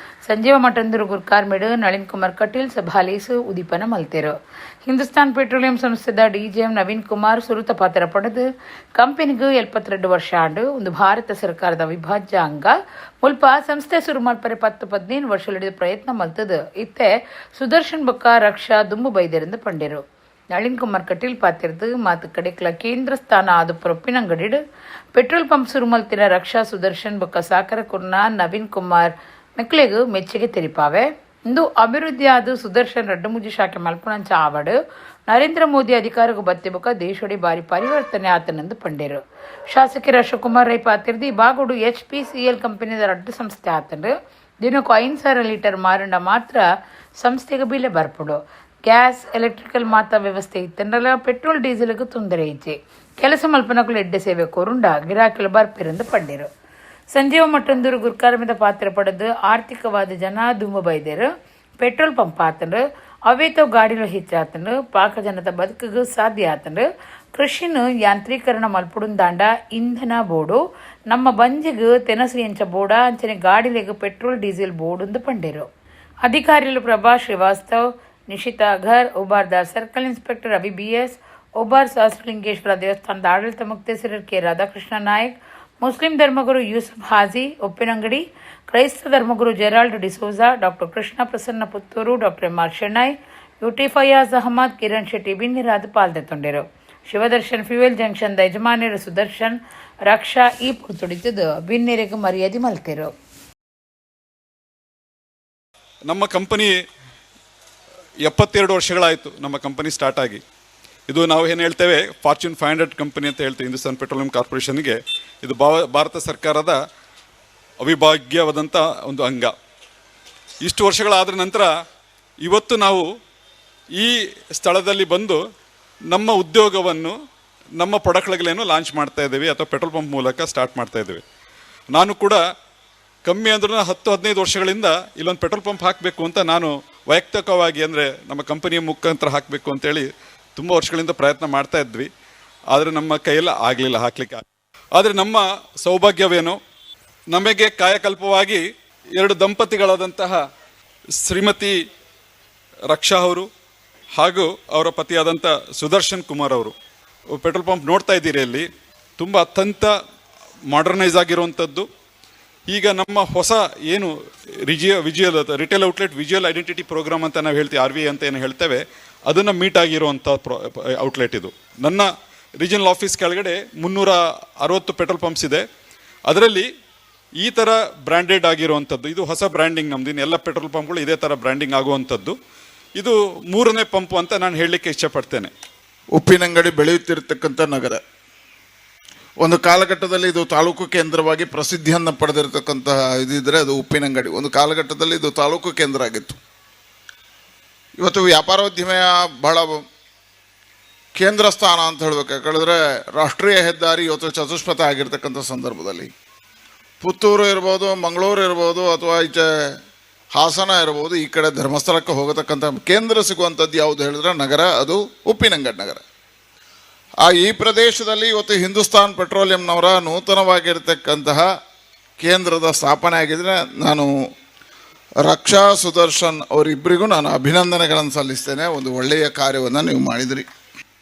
ಸಂಜೀವ ಮಠಂದೂರು ಗುರ್ಕಾರ್ಮೆಡ್ ನಳಿನ್ ಕುಮಾರ್ ಕಟೀಲ್ ಸಭಾಲೀಸು ಉದಿಪನ ಮಲ್ತಿರು. ಹಿಂದೂಸ್ತಾನ್ ಪೆಟ್ರೋಲಿಯಂ ಸಂಸ್ಥೆದ DGM ನವೀನ್ ಕುಮಾರ್ ಸುರುತ ಪಾತ್ರ ಪಡೆದು ಕಂಪನಿಗೂ 72 ವರ್ಷ ಆಂಡು ಒಂದು ಭಾರತ ಸರ್ಕಾರದ ಅವಿಭಾಜ್ಯ ಅಂಗ ಮುಲ್ಪ ಸಂಸ್ಥೆ ಶುರು ಮಲ್ಪರೆ 10-15 ವರ್ಷ ಪ್ರಯತ್ನ ಮಲ್ತದು ಇತ್ತೆ ಸುದರ್ಶನ್ ಬೊಕ್ಕ ರಕ್ಷಾ ದುಂಬು ಬೈದರಿಂದ ಪಂಡಿರು. ನಳಿನ್ ಕುಮಾರ್ ಕಟೀಲ್ ಪಾತಿರ್ದು ಮಾತು ಕಡೆಕ್ಲ ಕೇಂದ್ರ ಸ್ಥಾನ ಆದ ಪ್ರೊಪ್ಪಿನಂಗಡಿಡು ಪೆಟ್ರೋಲ್ ಪಂಪ್ ಶುರು ಮಲ್ತಿನ ರಕ್ಷಾ ಸುದರ್ಶನ್ ಬೊಕ್ಕ ಸಾಕರ ಕುರ್ನ ನವೀನ್ ಕುಮಾರ್ ಮೆಕ್ಲೆಗೂ ಮೆಚ್ಚುಗೆ ತೆರಿಪಾವೆ. ಇಂದು ಅಭಿವೃದ್ಧಿ ಆದ ಸುದರ್ಶನ್ ರಡ್ಡಮುಜಿ ಶಾಖೆ ಮಲ್ಪುಣಂಚ ಆವಡು ನರೇಂದ್ರ ಮೋದಿ ಅಧಿಕಾರಕ್ಕೆ ಬತ್ತಿಬಕ ದೇಶೋಡಿ ಬಾರಿ ಪರಿವರ್ತನೆ ಆತನೆಂದು ಪಂಡೇರು. ಶಾಸಕರು ಅಶೋಕುಮಾರ್ ರೈ ಪಾತಿರ್ದಿ ಬಾಗೋಡು HPCL ಕಂಪನಿದ ರಡ್ಡು ಸಂಸ್ಥೆ ಆತಂಡು ದಿನಕ್ಕೂ 5,000 ಲೀಟರ್ ಮಾರಂಡ ಮಾತ್ರ ಸಂಸ್ಥೆಗೆ ಬಿಲೆ ಬರ್ಪಡು. ಗ್ಯಾಸ್ ಎಲೆಕ್ಟ್ರಿಕಲ್ ಮಾತ ವ್ಯವಸ್ಥೆ ಇತ್ತಂಡಲ್ಲ ಪೆಟ್ರೋಲ್ ಡೀಸೆಲ್ಗೂ ತೊಂದರೆ ಇಜ್ಜೆ ಕೆಲಸ ಮಲ್ಪನಕ್ಕೂ ಎಡ್ಡೆ ಸೇವೆ ಕೊರುಂಡ ಗಿರಾಕಿಲ ಬರ್ಪಿರಂದು ಪಂಡೇರು. ಸಂಜೀವ ಮಠಂದೂರು ಗುರ್ಕಾರ್ಮಿದ ಪಾತ್ರ ಪಡೆದು ಆರ್ಥಿಕವಾದ ಜನ ದುಂಬ ಬೈದೇರು ಪೆಟ್ರೋಲ್ ಪಂಪ್ ಆತಂಡು ಅವೇತೋ ಗಾಡಿలో ಹೆಚ್ಚಾತಂಡು ಪಾಕ ಜನದ ಬದುಕಿಗೂ ಸಾಧ್ಯ ಆತಂಡು ಕೃಷಿನು ಯಾಂತ್ರೀಕರಣ ಮಲ್ಪುಡುಂದಾಂಡ ಇಂಧನ ಬೋರ್ಡು ನಮ್ಮ ಬಂಜಿಗೂ ತೆನಸು ಎಂಚ ಬೋಡ ಅಂಚನೆ ಗಾಡಿಲೆಗೂ ಪೆಟ್ರೋಲ್ ಡೀಸೆಲ್ ಬೋರ್ಡು ಪಂಡೇರು. ಅಧಿಕಾರಿಗಳು ಪ್ರಭಾ ಶ್ರೀವಾಸ್ತವ್, ನಿಶಿತಾ ಘರ್, ಉಬಾರ್ದಾರ್ ಸರ್ಕಲ್ ಇನ್ಸ್ಪೆಕ್ಟರ್ ಅಭಿ BS, ಉಬಾರ್ ಸಹಸ್ರಲಿಂಗೇಶ್ವರ ದೇವಸ್ಥಾನದ ಆಡಳಿತ ಮುಕ್ತೇಸರ ಕೆ ರಾಧಾಕೃಷ್ಣ ನಾಯಕ್, ಮುಸ್ಲಿಂ ಧರ್ಮಗುರು ಯೂಸುಫ್ ಹಾಜಿ ಒಪ್ಪಿನಂಗಡಿ, ಕ್ರೈಸ್ತ ಧರ್ಮಗುರು Gerald D'Souza, doctor Krishna Prasanna Puttur, doctor MR Shenoy, UT Fayaz Ahmed, Kiran Shetty ಬಿನ್ನಿರಾದ ಪಾಲ್ದೊಂಡಿರು. ಶಿವದರ್ಶನ್ ಫ್ಯೂಯಲ್ ಜಂಕ್ಷನ್ದ ಯಜಮಾನಿಯರು ಸುದರ್ಶನ್ ರಕ್ಷಾ ಈ ಪುರ್ತುಡಿತದು ಬಿನ್ನೆರೆಗೆ ಮರ್ಯಾದೆ ಮಲ್ತಿರು. ನಮ್ಮ ಕಂಪನಿ 72 ವರ್ಷಗಳಾಯಿತು ನಮ್ಮ ಕಂಪನಿ ಸ್ಟಾರ್ಟ್ ಆಗಿ. ಇದು ನಾವು ಏನು ಹೇಳ್ತೇವೆ ಫಾರ್ಚೂನ್ 500 ಕಂಪನಿ ಅಂತ ಹೇಳ್ತೇವೆ. ಹಿಂದೂಸ್ತಾನ್ ಪೆಟ್ರೋಲಿಯಂ ಕಾರ್ಪೊರೇಷನ್ಗೆ ಇದು ಭಾರತ ಸರ್ಕಾರದ ಅವಿಭಾಗ್ಯವಾದಂಥ ಒಂದು ಅಂಗ. ಇಷ್ಟು ವರ್ಷಗಳಾದ ನಂತರ ಇವತ್ತು ನಾವು ಈ ಸ್ಥಳದಲ್ಲಿ ಬಂದು ನಮ್ಮ ಉದ್ಯೋಗವನ್ನು ನಮ್ಮ ಪ್ರಾಡಕ್ಟ್ಗಳೇನು ಲಾಂಚ್ ಮಾಡ್ತಾ ಇದ್ದೀವಿ ಅಥವಾ ಪೆಟ್ರೋಲ್ ಪಂಪ್ ಮೂಲಕ ಸ್ಟಾರ್ಟ್ ಮಾಡ್ತಾ ಇದ್ದೀವಿ. ನಾನು ಕೂಡ ಕಮ್ಮಿ ಅಂದ್ರೂ 10-15 ವರ್ಷಗಳಿಂದ ಇಲ್ಲೊಂದು ಪೆಟ್ರೋಲ್ ಪಂಪ್ ಹಾಕಬೇಕು ಅಂತ ನಾನು ವೈಯಕ್ತಿಕವಾಗಿ ಅಂದರೆ ನಮ್ಮ ಕಂಪನಿಯ ಮುಖಾಂತರ ಹಾಕಬೇಕು ಅಂತೇಳಿ ತುಂಬ ವರ್ಷಗಳಿಂದ ಪ್ರಯತ್ನ ಮಾಡ್ತಾ ಇದ್ವಿ. ಆದರೆ ನಮ್ಮ ಕೈಯಲ್ಲಿ ಆಗಲಿಲ್ಲ ಹಾಕಲಿಕ್ಕೆ. ಆದರೆ ನಮ್ಮ ಸೌಭಾಗ್ಯವೇನು, ನಮಗೆ ಕಾಯಕಲ್ಪವಾಗಿ 2 ದಂಪತಿಗಳಾದಂತಹ ಶ್ರೀಮತಿ ರಕ್ಷಾ ಅವರು ಹಾಗೂ ಅವರ ಪತಿಯಾದಂಥ ಸುದರ್ಶನ್ ಕುಮಾರ್ ಅವರು ಪೆಟ್ರೋಲ್ ಪಂಪ್ ನೋಡ್ತಾ ಇದ್ದೀರಿ. ಅಲ್ಲಿ ತುಂಬ ಅತ್ಯಂತ ಮಾಡರ್ನೈಸ್ ಆಗಿರುವಂಥದ್ದು. ಈಗ ನಮ್ಮ ಹೊಸ ಏನು visual retail outlet visual identity programme ಅಂತ ನಾವು ಹೇಳ್ತೀವಿ, RVI ಅಂತ ಏನು ಹೇಳ್ತೇವೆ, ಅದನ್ನು ಮೀಟ್ ಆಗಿರುವಂಥ ಔಟ್ಲೆಟ್ ಇದು. ನನ್ನ ರೀಜನಲ್ ಆಫೀಸ್ ಕೆಳಗಡೆ 360 ಪೆಟ್ರೋಲ್ ಪಂಪ್ಸ್ ಇದೆ. ಅದರಲ್ಲಿ ಈ ಥರ ಬ್ರ್ಯಾಂಡೆಡ್ ಆಗಿರುವಂಥದ್ದು, ಇದು ಹೊಸ ಬ್ರ್ಯಾಂಡಿಂಗ್ ನಮ್ಮದು. ಇನ್ನು ಎಲ್ಲ ಪೆಟ್ರೋಲ್ ಪಂಪ್ಗಳು ಇದೇ ಥರ ಬ್ರ್ಯಾಂಡಿಂಗ್ ಆಗುವಂಥದ್ದು. ಇದು 3ನೇ ಪಂಪು ಅಂತ ನಾನು ಹೇಳಲಿಕ್ಕೆ ಇಷ್ಟಪಡ್ತೇನೆ. ಉಪ್ಪಿನಂಗಡಿ ಬೆಳೆಯುತ್ತಿರತಕ್ಕಂಥ ನಗರ. ಒಂದು ಕಾಲಘಟ್ಟದಲ್ಲಿ ಇದು ತಾಲೂಕು ಕೇಂದ್ರವಾಗಿ ಪ್ರಸಿದ್ಧಿಯನ್ನು ಪಡೆದಿರತಕ್ಕಂತಹ ಇದಿದ್ರೆ ಅದು ಉಪ್ಪಿನಂಗಡಿ. ಒಂದು ಕಾಲಘಟ್ಟದಲ್ಲಿ ಇದು ತಾಲೂಕು ಕೇಂದ್ರ ಆಗಿತ್ತು. ಇವತ್ತು ವ್ಯಾಪಾರೋದ್ಯಮ ಬಹಳ ಕೇಂದ್ರ ಸ್ಥಾನ ಅಂತ ಹೇಳಬೇಕು. ಯಾಕಂದರೆ ರಾಷ್ಟ್ರೀಯ ಹೆದ್ದಾರಿ ಇವತ್ತು ಚತುಷ್ಪಥ ಆಗಿರ್ತಕ್ಕಂಥ ಸಂದರ್ಭದಲ್ಲಿ ಪುತ್ತೂರು ಇರ್ಬೋದು, ಮಂಗಳೂರು ಇರ್ಬೋದು, ಅಥವಾ ಈಚೆ ಹಾಸನ ಇರ್ಬೋದು, ಈ ಕಡೆ ಧರ್ಮಸ್ಥಳಕ್ಕೆ ಹೋಗತಕ್ಕಂಥ ಕೇಂದ್ರ ಸಿಗುವಂಥದ್ದು ಯಾವುದು ಹೇಳಿದ್ರೆ ನಗರ, ಅದು ಉಪ್ಪಿನಂಗಡಿ ನಗರ. ಈ ಪ್ರದೇಶದಲ್ಲಿ ಇವತ್ತು ಹಿಂದೂಸ್ತಾನ್ ಪೆಟ್ರೋಲಿಯಂನವರ ನೂತನವಾಗಿರ್ತಕ್ಕಂತಹ ಕೇಂದ್ರದ ಸ್ಥಾಪನೆ ಆಗಿದ್ರೆ ನಾನು ರಕ್ಷಾ ಸುದರ್ಶನ್ ಅವರಿಬ್ಬರಿಗೂ ನಾನು ಅಭಿನಂದನೆಗಳನ್ನು ಸಲ್ಲಿಸ್ತೇನೆ. ಒಂದು ಒಳ್ಳೆಯ ಕಾರ್ಯವನ್ನು ನೀವು ಮಾಡಿದಿರಿ.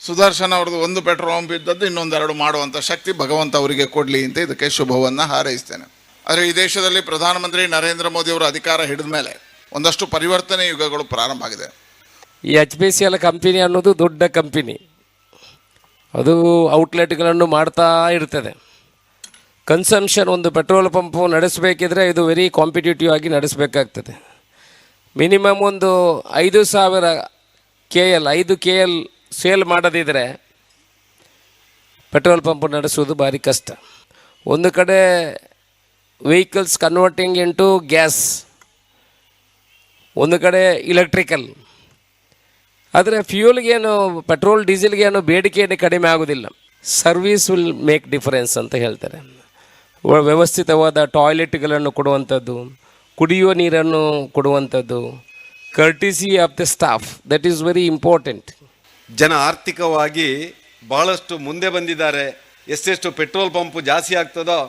ಸುದರ್ಶನ್ ಅವ್ರದ್ದು ಒಂದು ಪೆಟ್ರೋಲ್ ಪಂಪ್ ಇದ್ದದ್ದು ಇನ್ನೊಂದೆರಡು ಮಾಡುವಂಥ ಶಕ್ತಿ ಭಗವಂತ ಅವರಿಗೆ ಕೊಡಲಿ ಅಂತ ಇದಕ್ಕೆ ಶುಭವನ್ನು ಹಾರೈಸ್ತೇನೆ. ಆದರೆ ಈ ದೇಶದಲ್ಲಿ ಪ್ರಧಾನಮಂತ್ರಿ ನರೇಂದ್ರ ಮೋದಿ ಅವರು ಅಧಿಕಾರ ಹಿಡಿದ ಮೇಲೆ ಒಂದಷ್ಟು ಪರಿವರ್ತನೆ ಯುಗಗಳು ಪ್ರಾರಂಭ ಆಗಿದೆ. ಈ HPCL ಕಂಪನಿ ಅನ್ನೋದು ದೊಡ್ಡ ಕಂಪನಿ. ಅದು ಔಟ್ಲೆಟ್ಗಳನ್ನು ಮಾಡ್ತಾ ಇರ್ತದೆ. ಕನ್ಸಂಪ್ಷನ್ ಒಂದು ಪೆಟ್ರೋಲ್ ಪಂಪು ನಡೆಸಬೇಕಿದ್ರೆ ಇದು ವೆರಿ ಕಾಂಪಿಟೇಟಿವ್ ಆಗಿ ನಡೆಸಬೇಕಾಗ್ತದೆ. ಮಿನಿಮಮ್ ಒಂದು 5,000 KL 5 KL ಸೇಲ್ ಮಾಡೋದಿದ್ರೆ ಪೆಟ್ರೋಲ್ ಪಂಪ್ ನಡೆಸೋದು ಭಾರಿ ಕಷ್ಟ. ಒಂದು ಕಡೆ ವೆಹಿಕಲ್ಸ್ ಕನ್ವರ್ಟಿಂಗ್ ಇಂಟು ಗ್ಯಾಸ್, ಒಂದು ಕಡೆ ಇಲೆಕ್ಟ್ರಿಕಲ್. ಆದರೆ ಫ್ಯೂಲ್ಗೇನು ಪೆಟ್ರೋಲ್ ಡೀಸೆಲ್ಗೇನು ಬೇಡಿಕೆಯನ್ನು ಕಡಿಮೆ ಆಗೋದಿಲ್ಲ. ಸರ್ವೀಸ್ ವಿಲ್ ಮೇಕ್ ಡಿಫರೆನ್ಸ್ ಅಂತ ಹೇಳ್ತಾರೆ. ವ್ಯವಸ್ಥಿತವಾದ ಟಾಯ್ಲೆಟ್ಗಳನ್ನು ಕೊಡುವಂಥದ್ದು, ಕುಡಿಯುವ ನೀರನ್ನು ಕೊಡುವಂಥದ್ದು, courtesy of the staff, that is very important. ಜನ ಆರ್ಥಿಕವಾಗಿ ಭಾಳಷ್ಟು ಮುಂದೆ ಬಂದಿದ್ದಾರೆ. ಎಷ್ಟೆಷ್ಟು ಪೆಟ್ರೋಲ್ ಪಂಪು ಜಾಸ್ತಿ ಆಗ್ತದೋ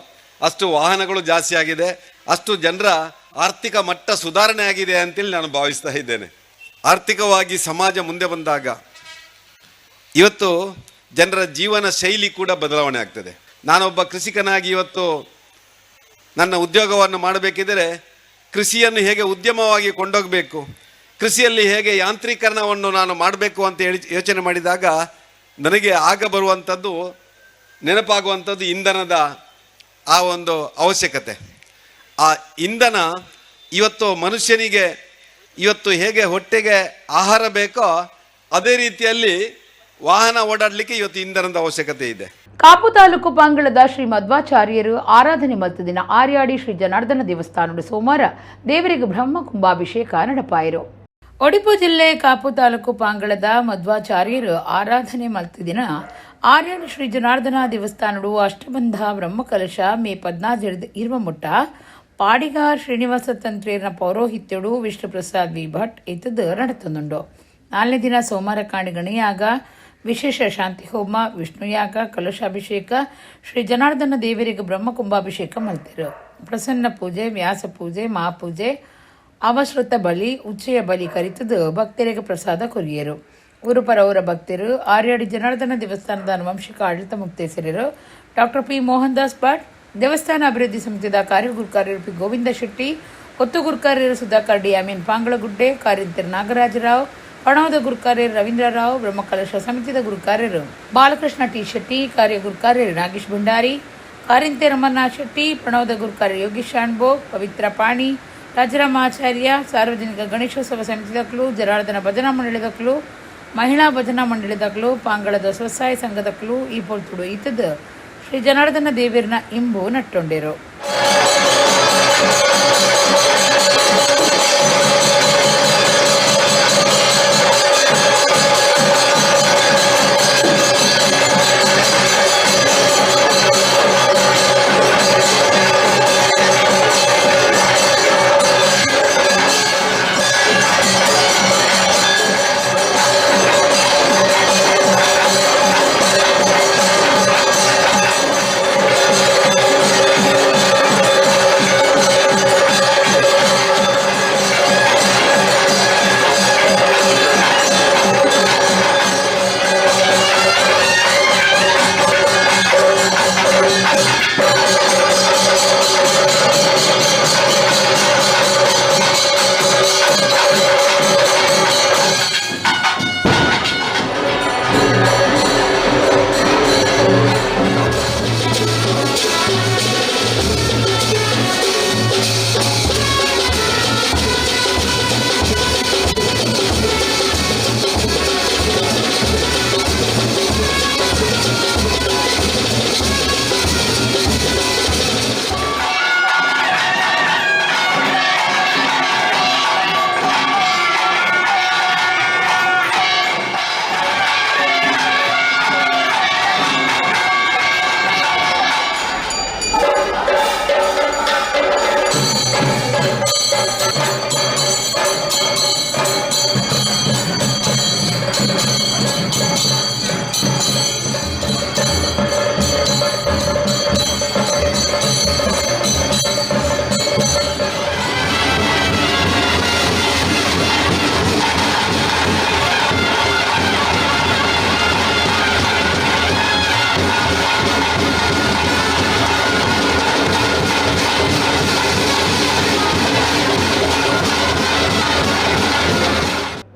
ಅಷ್ಟು ವಾಹನಗಳು ಜಾಸ್ತಿ ಆಗಿದೆ, ಅಷ್ಟು ಜನರ ಆರ್ಥಿಕ ಮಟ್ಟ ಸುಧಾರಣೆ ಆಗಿದೆ ಅಂತೇಳಿ ನಾನು ಭಾವಿಸ್ತಾ ಇದ್ದೇನೆ. ಆರ್ಥಿಕವಾಗಿ ಸಮಾಜ ಮುಂದೆ ಬಂದಾಗ ಇವತ್ತು ಜನರ ಜೀವನ ಶೈಲಿ ಕೂಡ ಬದಲಾವಣೆ ಆಗ್ತದೆ. ನಾನೊಬ್ಬ ಕೃಷಿಕನಾಗಿ ಇವತ್ತು ನನ್ನ ಉದ್ಯೋಗವನ್ನು ಮಾಡಬೇಕಿದ್ದರೆ ಕೃಷಿಯನ್ನು ಹೇಗೆ ಉದ್ಯಮವಾಗಿ ಕೊಂಡೋಗಬೇಕು, ಕೃಷಿಯಲ್ಲಿ ಹೇಗೆ ಯಾಂತ್ರೀಕರಣವನ್ನು ನಾನು ಮಾಡಬೇಕು ಅಂತ ಹೇಳಿ ಯೋಚನೆ ಮಾಡಿದಾಗ ನನಗೆ ಆಗ ಬರುವಂಥದ್ದು ನೆನಪಾಗುವಂಥದ್ದು ಇಂಧನದ ಆ ಒಂದು ಅವಶ್ಯಕತೆ. ಆ ಇಂಧನ ಇವತ್ತು ಮನುಷ್ಯನಿಗೆ ಇವತ್ತು ಹೇಗೆ ಹೊಟ್ಟೆಗೆ ಆಹಾರ ಬೇಕೋ ಅದೇ ರೀತಿಯಲ್ಲಿ ವಾಹನ ಓಡಾಡಲಿಕ್ಕೆ ಇವತ್ತು ಇಂಧನದ ಅವಶ್ಯಕತೆ ಇದೆ. ಕಾಪು ತಾಲೂಕು ಪಾಂಗಳದ ಶ್ರೀ ಮಧ್ವಾಚಾರ್ಯರು ಆರಾಧನೆ ಮತ್ತು ದಿನ ಆರ್ಯಾಡಿ ಶ್ರೀ ಜನಾರ್ದನ ದೇವಸ್ಥಾನದ ಸೋಮವಾರ ದೇವರಿಗೆ ಬ್ರಹ್ಮ ಕುಂಭಾಭಿಷೇಕ ನಡಪಾಯಿರು. ಒಡಿಪು ಜಿಲ್ಲೆ ಕಾಪು ತಾಲೂಕು ಪಾಂಗಳದ ಮಧ್ವಾಚಾರ್ಯರು ಆರಾಧನೆ ಮತ್ತು ದಿನ ಆರ್ಯಾಡಿ ಶ್ರೀ ಜನಾರ್ದನ ದೇವಸ್ಥಾನಡು ಅಷ್ಟಬಂಧ ಬ್ರಹ್ಮಕಲಶ ಮೇ 14 ಇರುವ ಮುಟ್ಟ ಪಾಡಿಗಾರ್ ಶ್ರೀನಿವಾಸ ತಂತ್ರಿಯರ ಪೌರೋಹಿತ್ಯಡು ವಿಷ್ಣು ಪ್ರಸಾದ್ ವಿ ಭಟ್ ಇತದು ನಡೆತುಂಡು. 4ನೇ ದಿನ ಸೋಮವಾರ ಕಾಣಿಗಣಿಯಾಗ ವಿಶೇಷ ಶಾಂತಿ ಹೋಮ, ವಿಷ್ಣುಯಾಗ, ಕಲಶಾಭಿಷೇಕ, ಶ್ರೀ ಜನಾರ್ದನ ದೇವರಿಗೆ ಬ್ರಹ್ಮಕುಂಭಾಭಿಷೇಕ ಮಲ್ತಿರು. ಪ್ರಸನ್ನ ಪೂಜೆ, ವ್ಯಾಸ ಪೂಜೆ, ಮಹಾಪೂಜೆ, ಅವಶ್ರುತ ಬಲಿ, ಉಚ್ಚೆಯ ಬಲಿ ಕರಿತದು ಭಕ್ತರಿಗೆ ಪ್ರಸಾದ ಕೊರಿಯರು. ಗುರುಪರವರ ಭಕ್ತರು ಆರ್ಯಾಡಿ ಜನಾರ್ದನ ದೇವಸ್ಥಾನದ ಆನುವಂಶಿಕ ಆಡಳಿತ ಮುಕ್ತೇಸರರು ಡಾಕ್ಟರ್ ಪಿ ಮೋಹನ್ ದಾಸ್ ಭಟ್, ದೇವಸ್ಥಾನ ಅಭಿವೃದ್ಧಿ ಸಮಿತಿಯ ಕಾರ್ಯಗುರುಕಾರ್ಯರು ಪಿ ಗೋವಿಂದ ಶೆಟ್ಟಿ, ಒತ್ತು ಗುರುಕಾರ್ಯರು ಸುಧಾಕರ್ ಡಿ, ಪಾಂಗಳಗುಡ್ಡೆ, ಕಾರ್ಯಂತರ ನಾಗರಾಜರಾವ್, ಪಣವದ ಗುರುಕಾರ್ಯರು ರವೀಂದ್ರರಾವ್, ಬ್ರಹ್ಮಕಲಶ ಸಮಿತಿದ ಗುರುಕಾರ್ಯರು ಬಾಲಕೃಷ್ಣ ಟಿ ಶೆಟ್ಟಿ, ಕಾರ್ಯ ಗುರುಕಾರ್ಯರು ನಾಗೇಶ್ ಭಂಡಾರಿ, ಕಾರಿಂತೆ ರಮನಾಥ್ ಶೆಟ್ಟಿ, ಪ್ರಣವದ ಗುರುಕಾರ್ಯ ಯೋಗೀಶ್ ಶಾಣ್ಭೋಗ್, ಪವಿತ್ರ ಪಾಣಿ, ರಾಜರಾಮಾಚಾರ್ಯ, ಸಾರ್ವಜನಿಕ ಗಣೇಶೋತ್ಸವ ಸಮಿತಿದಕ್ಕಲು, ಜನಾರ್ದನ ಭಜನಾ ಮಂಡಳಿದಕ್ಕಲು, ಮಹಿಳಾ ಭಜನಾ ಮಂಡಳಿದಕ್ಕಲು, ಪಾಂಗಳದ ಸ್ವಸಹಾಯ ಸಂಘದಕ್ಕಲು ಈ ಪೊರ್ತುಡು ಈತದ ಶ್ರೀ ಜನಾರ್ದನ ದೇವಿರನ ಇಂಬು ನಟ್ಟೊಂಡಿರು.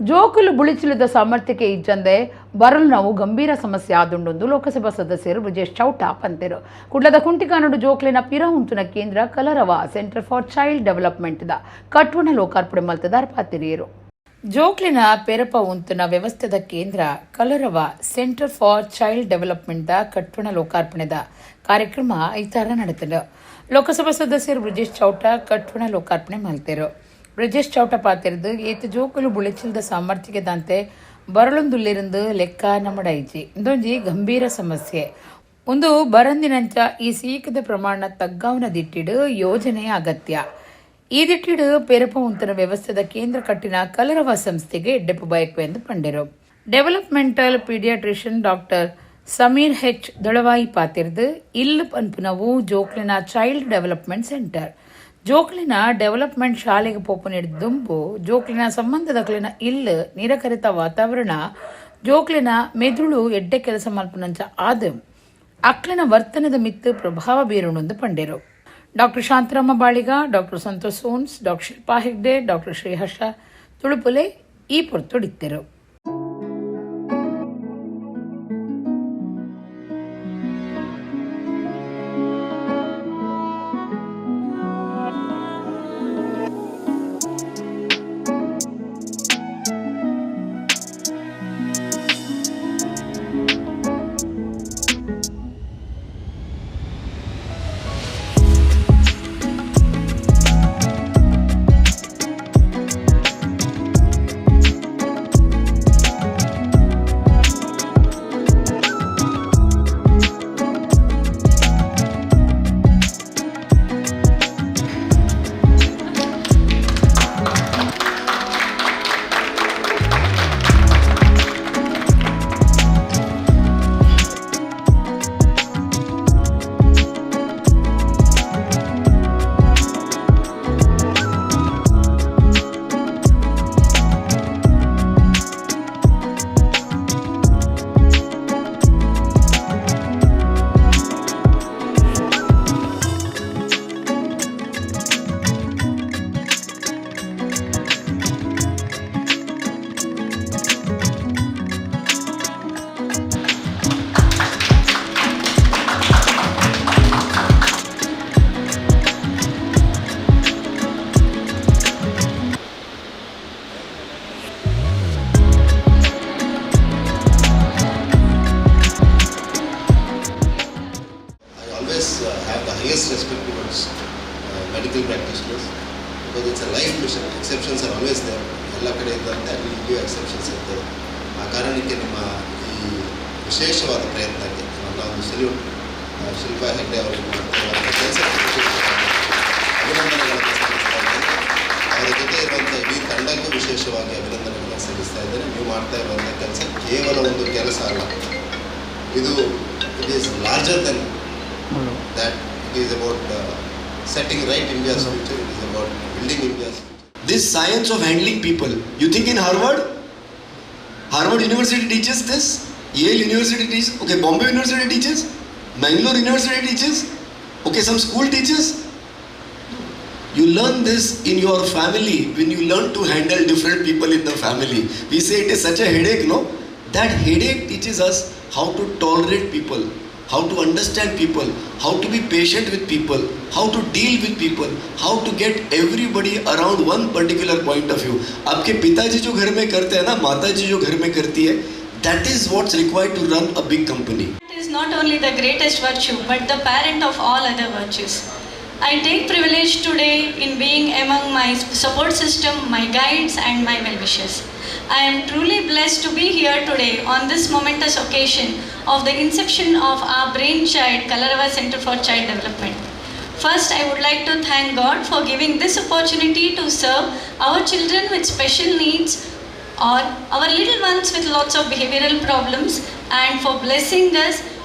ಜೋಕುಲು ಬುಳಿಚಿಲದ ಸಾಮರ್ಥ್ಯಕ್ಕೆ ಇಜ್ಜಂದೆ ಬರಲು ನಾವು ಗಂಭೀರ ಸಮಸ್ಯೆ ಆದುಂಡೊಂದು ಲೋಕಸಭಾ ಸದಸ್ಯರು ಬ್ರಿಜೇಶ್ ಚೌಟ ಪಂತೆರು ಕುಡ್ಲದ ಕುಂಟಿಕಾನಡು ಜೋಕ್ಲಿನ ಪಿರ ಉಂತುನ ಕೇಂದ್ರ Kalarava centre for child development ದ ಕಟ್ವಣ ಲೋಕಾರ್ಪಣೆ ಮಲ್ತದಾರ ಪಾತಿರಿಯರು. ಜೋಕ್ಲಿನ ಪೆರಪ ಉಂತುನ ವ್ಯವಸ್ಥೆದ ಕೇಂದ್ರ Kalarava centre for child development ದ ಕಟ್ವಣ ಲೋಕಾರ್ಪಣೆದ ಕಾರ್ಯಕ್ರಮ ಐತಾರ ನಡೆತಲು. ಲೋಕಸಭಾ ಸದಸ್ಯರು ಬ್ರಿಜೇಶ್ ಚೌಟ ಕಟ್ವಣ ಲೋಕಾರ್ಪಣೆ ಮಲ್ತೆರು. ಬ್ರಿಜೇಶ್ ಚೌಟ ಪಾತಿರದು ಏತು ಜೋಕುಲು ಬುಳಿಚಿಲ್ದ ಸಾಮರ್ಥ್ಯಕ್ಕೆ ದಂತೆ ಬರಲೊಂದುಲ್ಲಿರಂದು ಲೆಕ್ಕ ನಮ್ಮಡೈಜಿ ಇಂದೊಂಜಿ ಗಂಭೀರ ಸಮಸ್ಯೆ ಒಂದು ಬರಂದಿನಂಚ ಈ ಸೀಕದ ಪ್ರಮಾಣ ತಗ್ಗಾವನ ದಿಟ್ಟಿಡು ಯೋಜನೆ ಅಗತ್ಯ. ಈ ದಿಟ್ಟಿಡು ಪೆರಪ ಉಂತನ ವ್ಯವಸ್ಥೆದ ಕೇಂದ್ರ ಕಟ್ಟಿನ ಕಲರವ ಸಂಸ್ಥೆಗೆ ಎಡ್ಡೆಪ್ಪು ಬಯಕು ಎಂದು ಪಂಡಿರು. ಡೆವಲಪ್ಮೆಂಟಲ್ ಪೀಡಿಯಾಟ್ರಿಷಿಯನ್ ಡಾಕ್ಟರ್ ಸಮೀರ್ ಹೆಚ್ ದೊಳವಾಯಿ ಪಾತಿರ್ದು ಇಲ್ಲು ಪನ್ಪುನವು ಜೋಕ್ಲಿನ ಚೈಲ್ಡ್ ಡೆವಲಪ್ಮೆಂಟ್ ಸೆಂಟರ್ ಜೋಕ್ಲಿನ ಡೆವಲಪ್ಮೆಂಟ್ ಶಾಲೆಗೆ ಪೋಪು ನೀಡಿದ್ದುಂಬು ಜೋಕ್ಲಿನ ಸಂಬಂಧದಕ್ಲಿನ ಇಲ್ಲು ನಿರಕರಿತ ವಾತಾವರಣ ಜೋಕ್ಲಿನ ಮೆದುಳು ಎಡ್ಡೆ ಕೆಲಸ ಮಲ್ಪನಂಚ ಆದ ಅಕ್ಲಿನ ವರ್ತನದ ಮಿತ್ತು ಪ್ರಭಾವ ಬೀರುಣೊಂದು ಪಂಡಿರು. ಡಾಕ್ಟರ್ ಶಾಂತರಾಮ ಬಾಳಿಗ, ಡಾಕ್ಟರ್ ಸಂತೋಷ್ ಸೋನ್ಸ್, ಡಾಕ್ಟರ್ ಶಿಲ್ಪಾ ಹೆಗ್ಡೆ, ಡಾಕ್ಟರ್ ಶ್ರೀಹರ್ಷ ತುಳುಪುಲೆ ಈ ಪೊರ್ತೊಡಿತ್ತರು. ಆಲ್ವೇಸ್ ದೇರ್, ಎಲ್ಲ ಕಡೆ ಇದ್ದಂತೆ ಅಲ್ಲಿ ಇಲ್ಲಿಯೂ ಎಕ್ಸೆಪ್ಷನ್ಸ್ ಇರ್ತದೆ. ಆ ಕಾರಣಕ್ಕೆ ನಿಮ್ಮ ಈ ವಿಶೇಷವಾದ ಪ್ರಯತ್ನಕ್ಕೆ ನನ್ನ ಒಂದು ಸಲ್ಯೂಟ್ ಶಿಲ್ಪಾ ಹೆಗ್ಡೆ ಅವರಿಗೆ ಮಾಡ್ತಾ ಇರುವಂಥ ಕೆಲಸಕ್ಕೆ ಅಭಿನಂದನೆಗಳನ್ನು ಸಲ್ಲಿಸ್ತಾ ಇದ್ದೇನೆ. ಅವರ ಜೊತೆ ಇರುವಂಥ ಇಡೀ ತಂಡಕ್ಕೂ ವಿಶೇಷವಾಗಿ ಅಭಿನಂದನೆಗಳನ್ನು ಸಲ್ಲಿಸ್ತಾ ಇದ್ದೇನೆ. ನೀವು ಮಾಡ್ತಾ ಇರುವಂಥ ಕೆಲಸ ಕೇವಲ ಒಂದು ಕೆಲಸ ಅಲ್ಲ, ಇದು it is larger then that. It is about setting right India's future. It is about building India's future. This science of handling people, you think in Harvard University teaches this, Yale University teaches, okay, Bombay University teaches, Bangalore University teaches, okay, some school teaches. You learn this in your family when you learn to handle different people in the family. We say it is such a headache, no? That headache teaches us how to tolerate people, how to understand people, how to be patient with people, how to deal with people, how to get everybody around one particular point of view. आपके पिताजी जो घर में करते हैं ना, माताजी जो घर में करती है, that is what's required to run a big company. It is not only the greatest virtue, but the parent of all other virtues. I take privilege today in being among my support system, my guides and my well-wishers. I am truly blessed to be here today on this momentous occasion of the inception of our brainchild, Kalarava Center for Child Development. First, I would like to thank God for giving this opportunity to serve our children with special needs or our little ones with lots of behavioral problems, and for blessing us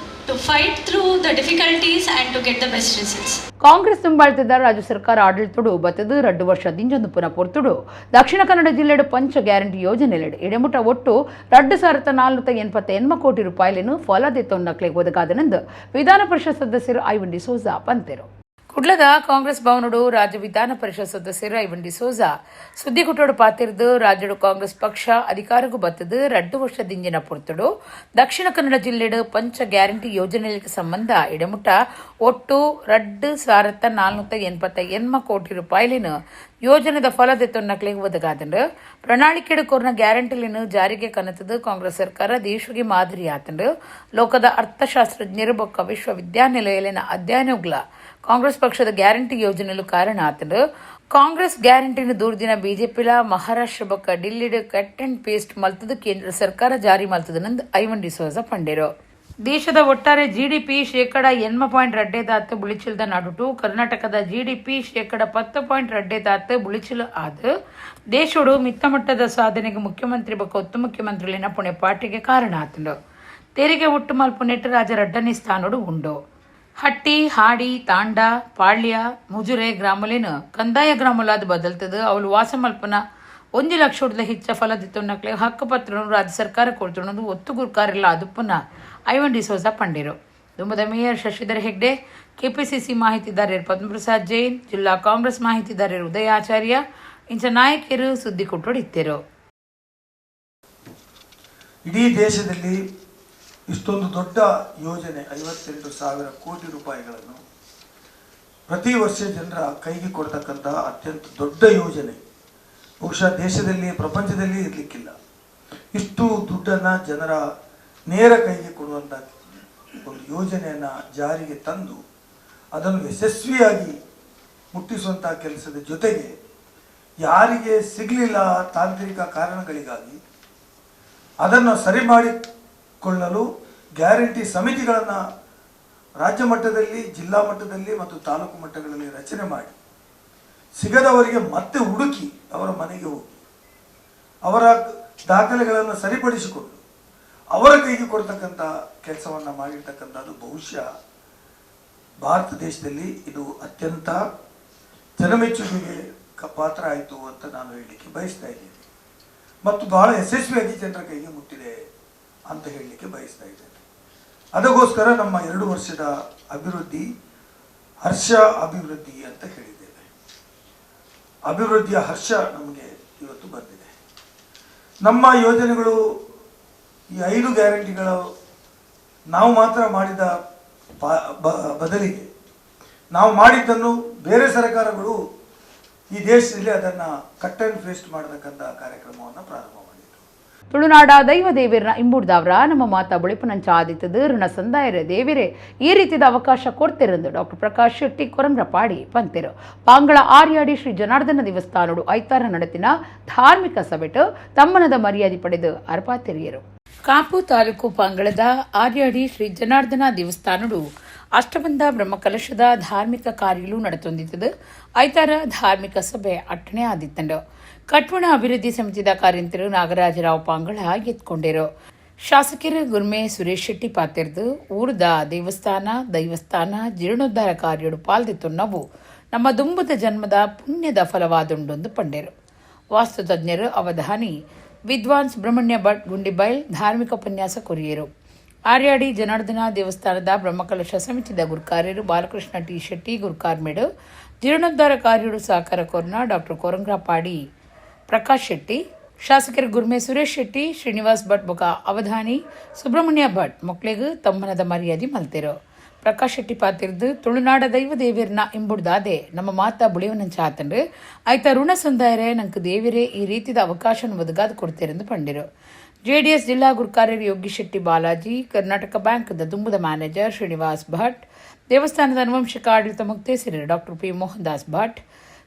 to fight through the difficulties and to get the best results. Congress ದುಂಬಾಳ್ತಿದ್ದ ರಾಜ್ಯ ಸರ್ಕಾರ ಆಡಳಿತಡು ಬತ್ತದು 2 ವರ್ಷ ದಿಂಜೊಂದು ಪುನಃ ಪೊರ್ತುಡು ದಕ್ಷಿಣ ಕನ್ನಡ ಜಿಲ್ಲೆಡು ಪಂಚ guarantee ಯೋಜನೆಲೆಡು ಇಡಮುಟ ಒಟ್ಟು 2,488 ಕೋಟಿ ರೂಪಾಯಿలను ಫಲಾದಿತ್ತೊಂದಕ್ಲೆಗ್ ಒದಗಾದನೆಂದು ವಿಧಾನ ಪರಿಷತ್ ಸದಸ್ಯರು ಐವನ್ ಡಿಸೋಜಾ ಪಂತೆರು. ಕುಡ್ಲದ ಕಾಂಗ್ರೆಸ್ ಭವನಡು ರಾಜ್ಯ ವಿಧಾನ ಪರಿಷತ್ ಸದಸ್ಯರು ಐವನ್ ಡಿಸೋಜಾ ಸುದ್ದಿಗುಟ್ಟೋಡು ಪಾತಿರ್ದು ರಾಜ್ಯಡು ಕಾಂಗ್ರೆಸ್ ಪಕ್ಷ ಅಧಿಕಾರಕ್ಕೂ ಬತ್ತದು 2 ವರ್ಷದಿಂಜಿನ ಪೊರ್ತುಡು ದಕ್ಷಿಣ ಕನ್ನಡ ಜಿಲ್ಲೆಡು ಪಂಚ ಗ್ಯಾರಂಟಿ ಯೋಜನೆಗಳಿಗೆ ಸಂಬಂಧ ಇಡಮುಟ ಒಟ್ಟು 2,488 ಕೋಟಿ ರೂಪಾಯಿలను ಯೋಜನೆದ ಫಲದೆತ್ತೊನ್ನಕ್ಲೆಗ್ ಒದಗಾದಂಡು ಪ್ರಣಾಳಿಕೆಡು ಕೊರ್ನ ಗ್ಯಾರಂಟಿಲಿನ ಜಾರಿಗೆ ಕನತದು ಕಾಂಗ್ರೆಸ್ ಸರ್ಕಾರ ದೇಶಕ್ಕೆ ಮಾದರಿ ಆತಂಡು ಲೋಕದ ಅರ್ಥಶಾಸ್ತ್ರಜ್ಞರು ಬೊಕ್ಕ ವಿಶ್ವವಿದ್ಯಾನಿಲಯಲಿನ ಅಧ್ಯಯನಗಳ ಕಾಂಗ್ರೆಸ್ ಪಕ್ಷದ ಗ್ಯಾರಂಟಿ ಯೋಜನೆಲು ಕಾರಣ ಆತಂಡು ಕಾಂಗ್ರೆಸ್ ಗ್ಯಾರಂಟಿನ ದೂರದಿನ ಬಿಜೆಪಿಲ ಮಹಾರಾಷ್ಟ್ರ ಬೊಕ್ಕ ఢిల్లీಡು ಕಟ್ ಅಂಡ್ ಪೇಸ್ಟ್ ಮಲ್ತದು ಕೇಂದ್ರ ಸರ್ಕಾರ ಜಾರಿ ಮಲ್ತದನಂದು ಐವನ್ ಡಿಸೋಜಾ ಪಂಡೇರು. ದೇಶದ ಒಟ್ಟಾರೆ ಜಿಡಿಪಿ 8.2 ಬುಳಿಚಿಲ್ದ ನಾಡುಟು ಕರ್ನಾಟಕದ ಜಿಡಿಪಿ 10.2 ಬುಳಿಚಿಲು ಆದ ದೇಶೋಡು ಮಿತ್ತಮಟ್ಟದ ಸಾಧನೆಗೆ ಮುಖ್ಯಮಂತ್ರಿ ಬೊಕ್ಕ ಉಪ ಮುಖ್ಯಮಂತ್ರಿಲಿನ ಪುಣೆ ಪಾರ್ಟಿಗೆ ಕಾರಣ ಆತಂಡು. ತೆರಿಗೆ ಒಟ್ಟು ಮಲ್ಪು ನೆಟ್ಟು ರಾಜ 2ನೇ ಸ್ಥಾನೋಡು ಉಂಡು. ಹಟ್ಟಿ ಹಾಡಿ ತಾಂಡ ಪಾಳ್ಯ ಮುಜುರೆ ಗ್ರಾಮಲೇನು ಕಂದಾಯ ಗ್ರಾಮಲಾದ ಬದಲ್ತದ ಅವಳು ವಾಸ ಮಲ್ಪನ 1 ಲಕ್ಷದ ಹೆಚ್ಚ ಫಲದಿತ್ತೊನ್ನಕ್ಲೆ ಹಕ್ಕುಪತ್ರವನ್ನು ರಾಜ್ಯ ಸರ್ಕಾರ ಕೊಡ್ತೊಂದು ಒತ್ತುಗುರ್ಕಾರೆಲ್ಲ ಅದುಪ್ಪನ ಐವನ್ ಡಿಸೋಜಾ ಪಂಡೇರು. ದುಂಬದ ಮೇಯರ್ ಶಶಿಧರ್ ಹೆಗ್ಡೆ, ಕೆಪಿಸಿಸಿ ಮಾಹಿತಿದಾರರು ಪದ್ಮಪ್ರಸಾದ್ ಜೈನ್, ಜಿಲ್ಲಾ ಕಾಂಗ್ರೆಸ್ ಮಾಹಿತಿದಾರರು ಉದಯ ಆಚಾರ್ಯ ಇಂಚ ನಾಯಕರು ಸುದ್ದಿ ಕೊಟ್ಟೊಡಿತ್ತರು. ಇಡೀ ದೇಶದಲ್ಲಿ ಇಷ್ಟೊಂದು ದೊಡ್ಡ ಯೋಜನೆ 58,000 ಕೋಟಿ ರೂಪಾಯಿಗಳನ್ನು ಪ್ರತಿ ವರ್ಷ ಜನರ ಕೈಗೆ ಕೊಡ್ತಕ್ಕಂತಹ ಅತ್ಯಂತ ದೊಡ್ಡ ಯೋಜನೆ ಬಹುಶಃ ದೇಶದಲ್ಲಿ ಪ್ರಪಂಚದಲ್ಲಿ ಇರಲಿಕ್ಕಿಲ್ಲ. ಇಷ್ಟು ದುಡ್ಡನ್ನು ಜನರ ನೇರ ಕೈಗೆ ಕೊಡುವಂಥ ಒಂದು ಯೋಜನೆಯನ್ನು ಜಾರಿಗೆ ತಂದು ಅದನ್ನು ಯಶಸ್ವಿಯಾಗಿ ಮುಟ್ಟಿಸುವಂಥ ಕೆಲಸದ ಜೊತೆಗೆ ಯಾರಿಗೆ ಸಿಗಲಿಲ್ಲ ತಾಂತ್ರಿಕ ಕಾರಣಗಳಿಗಾಗಿ ಅದನ್ನು ಸರಿ ಮಾಡಿಕೊಳ್ಳಲು ಗ್ಯಾರಂಟಿ ಸಮಿತಿಗಳನ್ನು ರಾಜ್ಯ ಮಟ್ಟದಲ್ಲಿ, ಜಿಲ್ಲಾ ಮಟ್ಟದಲ್ಲಿ ಮತ್ತು ತಾಲೂಕು ಮಟ್ಟಗಳಲ್ಲಿ ರಚನೆ ಮಾಡಿ ಸಿಗದವರಿಗೆ ಮತ್ತೆ ಹುಡುಕಿ ಅವರ ಮನೆಗೆ ಹೋಗಿ ಅವರ ದಾಖಲೆಗಳನ್ನು ಸರಿಪಡಿಸಿಕೊಂಡು ಅವರ ಕೈಗೆ ಕೊಡ್ತಕ್ಕಂಥ ಕೆಲಸವನ್ನು ಮಾಡಿರ್ತಕ್ಕಂಥದ್ದು ಬಹುಶಃ ಭಾರತ ದೇಶದಲ್ಲಿ ಇದು ಅತ್ಯಂತ ಜನಮೆಚ್ಚುಗೆಗೆ ಪಾತ್ರ ಆಯಿತು ಅಂತ ನಾನು ಹೇಳಲಿಕ್ಕೆ ಬಯಸ್ತಾ ಇದ್ದೀನಿ ಮತ್ತು ಬಹಳ ಯಶಸ್ವಿಯಾಗಿ ಜನರ ಕೈಗೆ ಮುಟ್ಟಿದೆ ಅಂತ ಹೇಳಲಿಕ್ಕೆ ಬಯಸ್ತಾ ಇದ್ದೇನೆ. ಅದಕ್ಕೋಸ್ಕರ ನಮ್ಮ 2 ವರ್ಷದ ಅಭಿವೃದ್ಧಿ ಹರ್ಷ ಅಭಿವೃದ್ಧಿ ಅಂತ ಹೇಳಿದ್ದೇವೆ. ಅಭಿವೃದ್ಧಿಯ ಹರ್ಷ ನಮಗೆ ಇವತ್ತು ಬಂದಿದೆ. ನಮ್ಮ ಯೋಜನೆಗಳು ಈ 5 ಗ್ಯಾರಂಟಿಗಳು ನಾವು ಮಾತ್ರ ಮಾಡಿದ ಬದಲಿಗೆ ನಾವು ಮಾಡಿದ್ದನ್ನು ಬೇರೆ ಸರ್ಕಾರಗಳು ಈ ದೇಶದಲ್ಲಿ ಅದನ್ನು ಕಟ್ ಆ್ಯಂಡ್ ಪೇಸ್ಟ್ ಮಾಡತಕ್ಕಂಥ ಕಾರ್ಯಕ್ರಮವನ್ನು ಪ್ರಾರಂಭ ಮಾಡಿದರು. ತುಳುನಾಡ ದೈವ ದೇವಿರನ ಇಂಬುಡ್ದವ್ರ ನಮ್ಮ ಮಾತಾ ಬಳಿಪುನಂಚ ಆದಿತ್ತದು ಋಣ ಸಂದಾಯರ ದೇವಿರೇ ಈ ರೀತಿಯ ಅವಕಾಶ ಕೊಡ್ತಿರಂದು ಡಾಕ್ಟರ್ ಪ್ರಕಾಶ್ ಶೆಟ್ಟಿ ಕೊರಂಗ್ರಪಾಡಿ ಪಂತಿರು ಪಾಂಗಳ ಆರ್ಯಾಡಿ ಶ್ರೀ ಜನಾರ್ದನ ದೇವಸ್ಥಾನಡು ಐತಾರ ನಡೆತಿನ ಧಾರ್ಮಿಕ ಸಭೆಟು ತಮ್ಮನದ ಮರ್ಯಾದೆ ಪಡೆದು ಅರ್ಪಾತಿರಿಯರು. ಕಾಪು ತಾಲೂಕು ಪಾಂಗಳದ ಆರ್ಯಾಡಿ ಶ್ರೀ ಜನಾರ್ದನ ದೇವಸ್ಥಾನಡು ಅಷ್ಟಬಂಧ ಬ್ರಹ್ಮಕಲಶದ ಧಾರ್ಮಿಕ ಕಾರ್ಯಗಳು ನಡೆತೊಂದಿತ್ತದು ಐತಾರ ಧಾರ್ಮಿಕ ಸಭೆ ಅಟ್ಟಣೆ ಆದಿತ್ತಂಡು. ಕಟ್ವಣ ಅಭಿವೃದ್ಧಿ ಸಮಿತಿದ ಕಾರ್ಯಂತರು ನಾಗರಾಜರಾವ್ ಪಾಂಗಳ ಎತ್ಕೊಂಡಿರು. ಶಾಸಕರು ಗುರ್ಮೆ ಸುರೇಶ್ ಶೆಟ್ಟಿ ಪಾತಿರ್ದು ಊರದ ದೈವಸ್ಥಾನ ಜೀರ್ಣೋದ್ಧಾರ ಕಾರ್ಯಡು ಪಾಲ್ದಿತ್ತುನ್ನವು ನಮ್ಮ ದುಂಬದ ಜನ್ಮದ ಪುಣ್ಯದ ಫಲವಾದುಂಡೊಂದು ಪಂಡೇರು. ವಾಸ್ತುತಜ್ಞರು ಅವಧಾನಿ ವಿದ್ವಾನ್ ಸುಬ್ರಹ್ಮಣ್ಯ ಭಟ್ ಗುಂಡಿಬೈಲ್ ಧಾರ್ಮಿಕ ಉಪನ್ಯಾಸ ಕೊರಿಯರು. ಆರ್ಯಾಡಿ ಜನಾರ್ದನ ದೇವಸ್ಥಾನದ ಬ್ರಹ್ಮಕಲಶ ಸಮಿತಿದ ಗುರುಕಾರ್ಯರು ಬಾಲಕೃಷ್ಣ ಟಿ ಶೆಟ್ಟಿ ಗುರುಕಾರ್ಮೇಡು ಜೀರ್ಣೋದ್ಧಾರ ಕಾರ್ಯಡು ಸಹಕಾರ ಕೋರ್ನ ಡಾಕ್ಟರ್ ಕೊರಂಗ್ರಪಾಡಿ ಪ್ರಕಾಶ್ ಶೆಟ್ಟಿ ಶಾಸಕರು ಗುರ್ಮೆ ಸುರೇಶ್ ಶೆಟ್ಟಿ ಶ್ರೀನಿವಾಸ್ ಭಟ್ ಬೊಕ ಅವಧಾನಿ ಸುಬ್ರಹ್ಮಣ್ಯ ಭಟ್ ಮೊಕ್ಲೆಗೂ ತಮ್ಮನದ ಮರ್ಯಾದೆ ಮಲ್ತಿರು. ಪ್ರಕಾಶ್ ಶೆಟ್ಟಿ ಪಾತಿರ್ದು ತುಳುನಾಡ ದೈವ ದೇವಿರನ ಇಂಬುಡ್ದಾದೆ ನಮ್ಮ ಮಾತಾ ಬುಳಿಯವನಂಚ ಆತಂಡು ಆಯ್ತ ಋಣ ಸಂದಾಯರೆ ನಂಗೆ ದೇವಿರೇ ಈ ರೀತಿಯ ಅವಕಾಶ ಒದಗಾದ ಕೊಡ್ತೀರೆಂದು ಪಂಡಿರು. ಜೆಡಿಎಸ್ ಜಿಲ್ಲಾ ಗುರುಕಾರ್ಯರು ಯೋಗಿ ಶೆಟ್ಟಿ ಬಾಲಾಜಿ, ಕರ್ನಾಟಕ ಬ್ಯಾಂಕ್ದ ದುಂಬುದ ಮ್ಯಾನೇಜರ್ ಶ್ರೀನಿವಾಸ್ ಭಟ್, ದೇವಸ್ಥಾನದ ಅನುವಂಶಿಕ ಆಡಳಿತ ಮುಕ್ತೇಸರಿ ಡಾಕ್ಟರ್ ಪಿ ಮೋಹನ್ ದಾಸ್ ಭಟ್,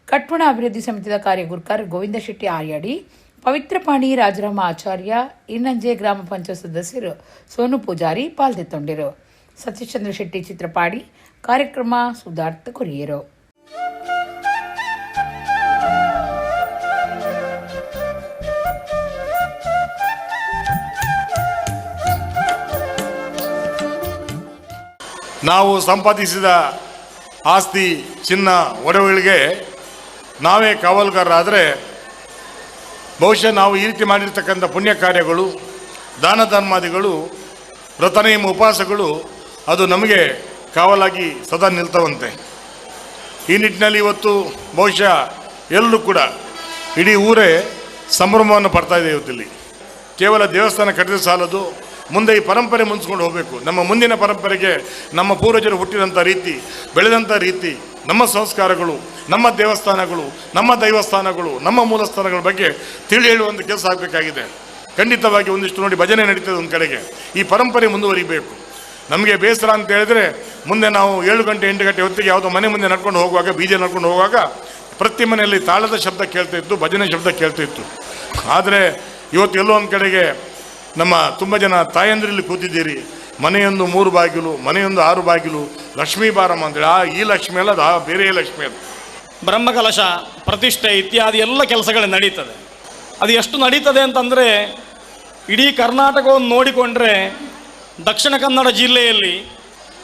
ಕಟ್ವಣ ಅಭಿವೃದ್ಧಿ ಸಮಿತಿಯ ಕಾರ್ಯ ಗುರುಕಾರ ಗೋವಿಂದ ಶೆಟ್ಟಿ ಆರ್ಯಾಡಿ, ಪವಿತ್ರಪಾಣಿ ರಾಜರಾಮ ಆಚಾರ್ಯ, ಇನ್ನಂಜೆ ಗ್ರಾಮ ಪಂಚಾಯತ್ ಸದಸ್ಯರು ಸೋನು ಪೂಜಾರಿ ಪಾಲ್ಗೊಳ್ಳಿರು. ಸತೀಶ್ಚಂದ್ರ ಶೆಟ್ಟಿ ಚಿತ್ರಪಾಡಿ ಕಾರ್ಯಕ್ರಮ ಸುಧಾರ್ಥ ಕೊರಿಯರು. ನಾವು ಸಂಪಾದಿಸಿದ ಆಸ್ತಿ ಚಿನ್ನ ಒಡವೆಗಳಿಗೆ ನಾವೇ ಕಾವಲುಗಾರರಾದರೆ ಬಹುಶಃ ನಾವು ಈ ರೀತಿ ಮಾಡಿರ್ತಕ್ಕಂಥ ಪುಣ್ಯ ಕಾರ್ಯಗಳು, ದಾನ ಧರ್ಮಾದಿಗಳು, ವ್ರತನೇಮ ಉಪವಾಸಗಳು ಅದು ನಮಗೆ ಕಾವಲಾಗಿ ಸದಾ ನಿಲ್ತವಂತೆ. ಈ ನಿಟ್ಟಿನಲ್ಲಿ ಇವತ್ತು ಬಹುಶಃ ಎಲ್ಲರೂ ಕೂಡ ಇಡೀ ಊರೇ ಸಂಭ್ರಮವನ್ನು ಪಡ್ತಾ ಇದೆ. ಇವತ್ತಿಲ್ಲಿ ಕೇವಲ ದೇವಸ್ಥಾನ ಕಟ್ಟಿದ ಸಾಲದು, ಮುಂದೆ ಈ ಪರಂಪರೆ ಮುಂದಿಸ್ಕೊಂಡು ಹೋಗಬೇಕು. ನಮ್ಮ ಮುಂದಿನ ಪರಂಪರೆಗೆ ನಮ್ಮ ಪೂರ್ವಜರು ಹುಟ್ಟಿದಂಥ ರೀತಿ, ಬೆಳೆದಂಥ ರೀತಿ, ನಮ್ಮ ಸಂಸ್ಕಾರಗಳು, ನಮ್ಮ ದೇವಸ್ಥಾನಗಳು, ನಮ್ಮ ದೈವಸ್ಥಾನಗಳು, ನಮ್ಮ ಮೂಲಸ್ಥಾನಗಳ ಬಗ್ಗೆ ತಿಳಿ ಹೇಳುವಂಥ ಕೆಲಸ ಆಗಬೇಕಾಗಿದೆ. ಖಂಡಿತವಾಗಿ ಒಂದಿಷ್ಟು ನೋಡಿ ಭಜನೆ ನಡೀತದೆ ಒಂದು ಕಡೆಗೆ, ಈ ಪರಂಪರೆ ಮುಂದುವರಿಬೇಕು. ನಮಗೆ ಬೇಸರ ಅಂತ ಹೇಳಿದ್ರೆ ಮುಂದೆ ನಾವು 7 ಗಂಟೆ 8 ಗಂಟೆ ಹೊತ್ತಿಗೆ ಯಾವುದೋ ಮನೆ ಮುಂದೆ ನಡ್ಕೊಂಡು ಹೋಗುವಾಗ, ಬೀಜ ನಡ್ಕೊಂಡು ಹೋಗುವಾಗ ಪ್ರತಿ ಮನೆಯಲ್ಲಿ ತಾಳದ ಶಬ್ದ ಕೇಳ್ತಾ ಇತ್ತು, ಭಜನೆ ಶಬ್ದ ಕೇಳ್ತಾ ಇತ್ತು. ಆದರೆ ಇವತ್ತು ಎಲ್ಲೋ ಒಂದು ಕಡೆಗೆ ನಮ್ಮ ತುಂಬ ಜನ ತಾಯಂದ್ರಲ್ಲಿ ಕೂತಿದ್ದೀರಿ, ಮನೆಯೊಂದು 3 ಬಾಗಿಲು, ಮನೆಯೊಂದು 6 ಬಾಗಿಲು, ಲಕ್ಷ್ಮೀ ಬಾರಮ್ಮ ಅಂತೇಳಿ. ಈ ಲಕ್ಷ್ಮಿ ಅಲ್ಲ, ಅದು ಬೇರೆ ಲಕ್ಷ್ಮಿ. ಅದು ಬ್ರಹ್ಮಕಲಶ ಪ್ರತಿಷ್ಠೆ ಇತ್ಯಾದಿ ಎಲ್ಲ ಕೆಲಸಗಳು ನಡೀತದೆ. ಅದು ಎಷ್ಟು ನಡೀತದೆ ಅಂತಂದರೆ ಇಡೀ ಕರ್ನಾಟಕವನ್ನು ನೋಡಿಕೊಂಡ್ರೆ ದಕ್ಷಿಣ ಕನ್ನಡ ಜಿಲ್ಲೆಯಲ್ಲಿ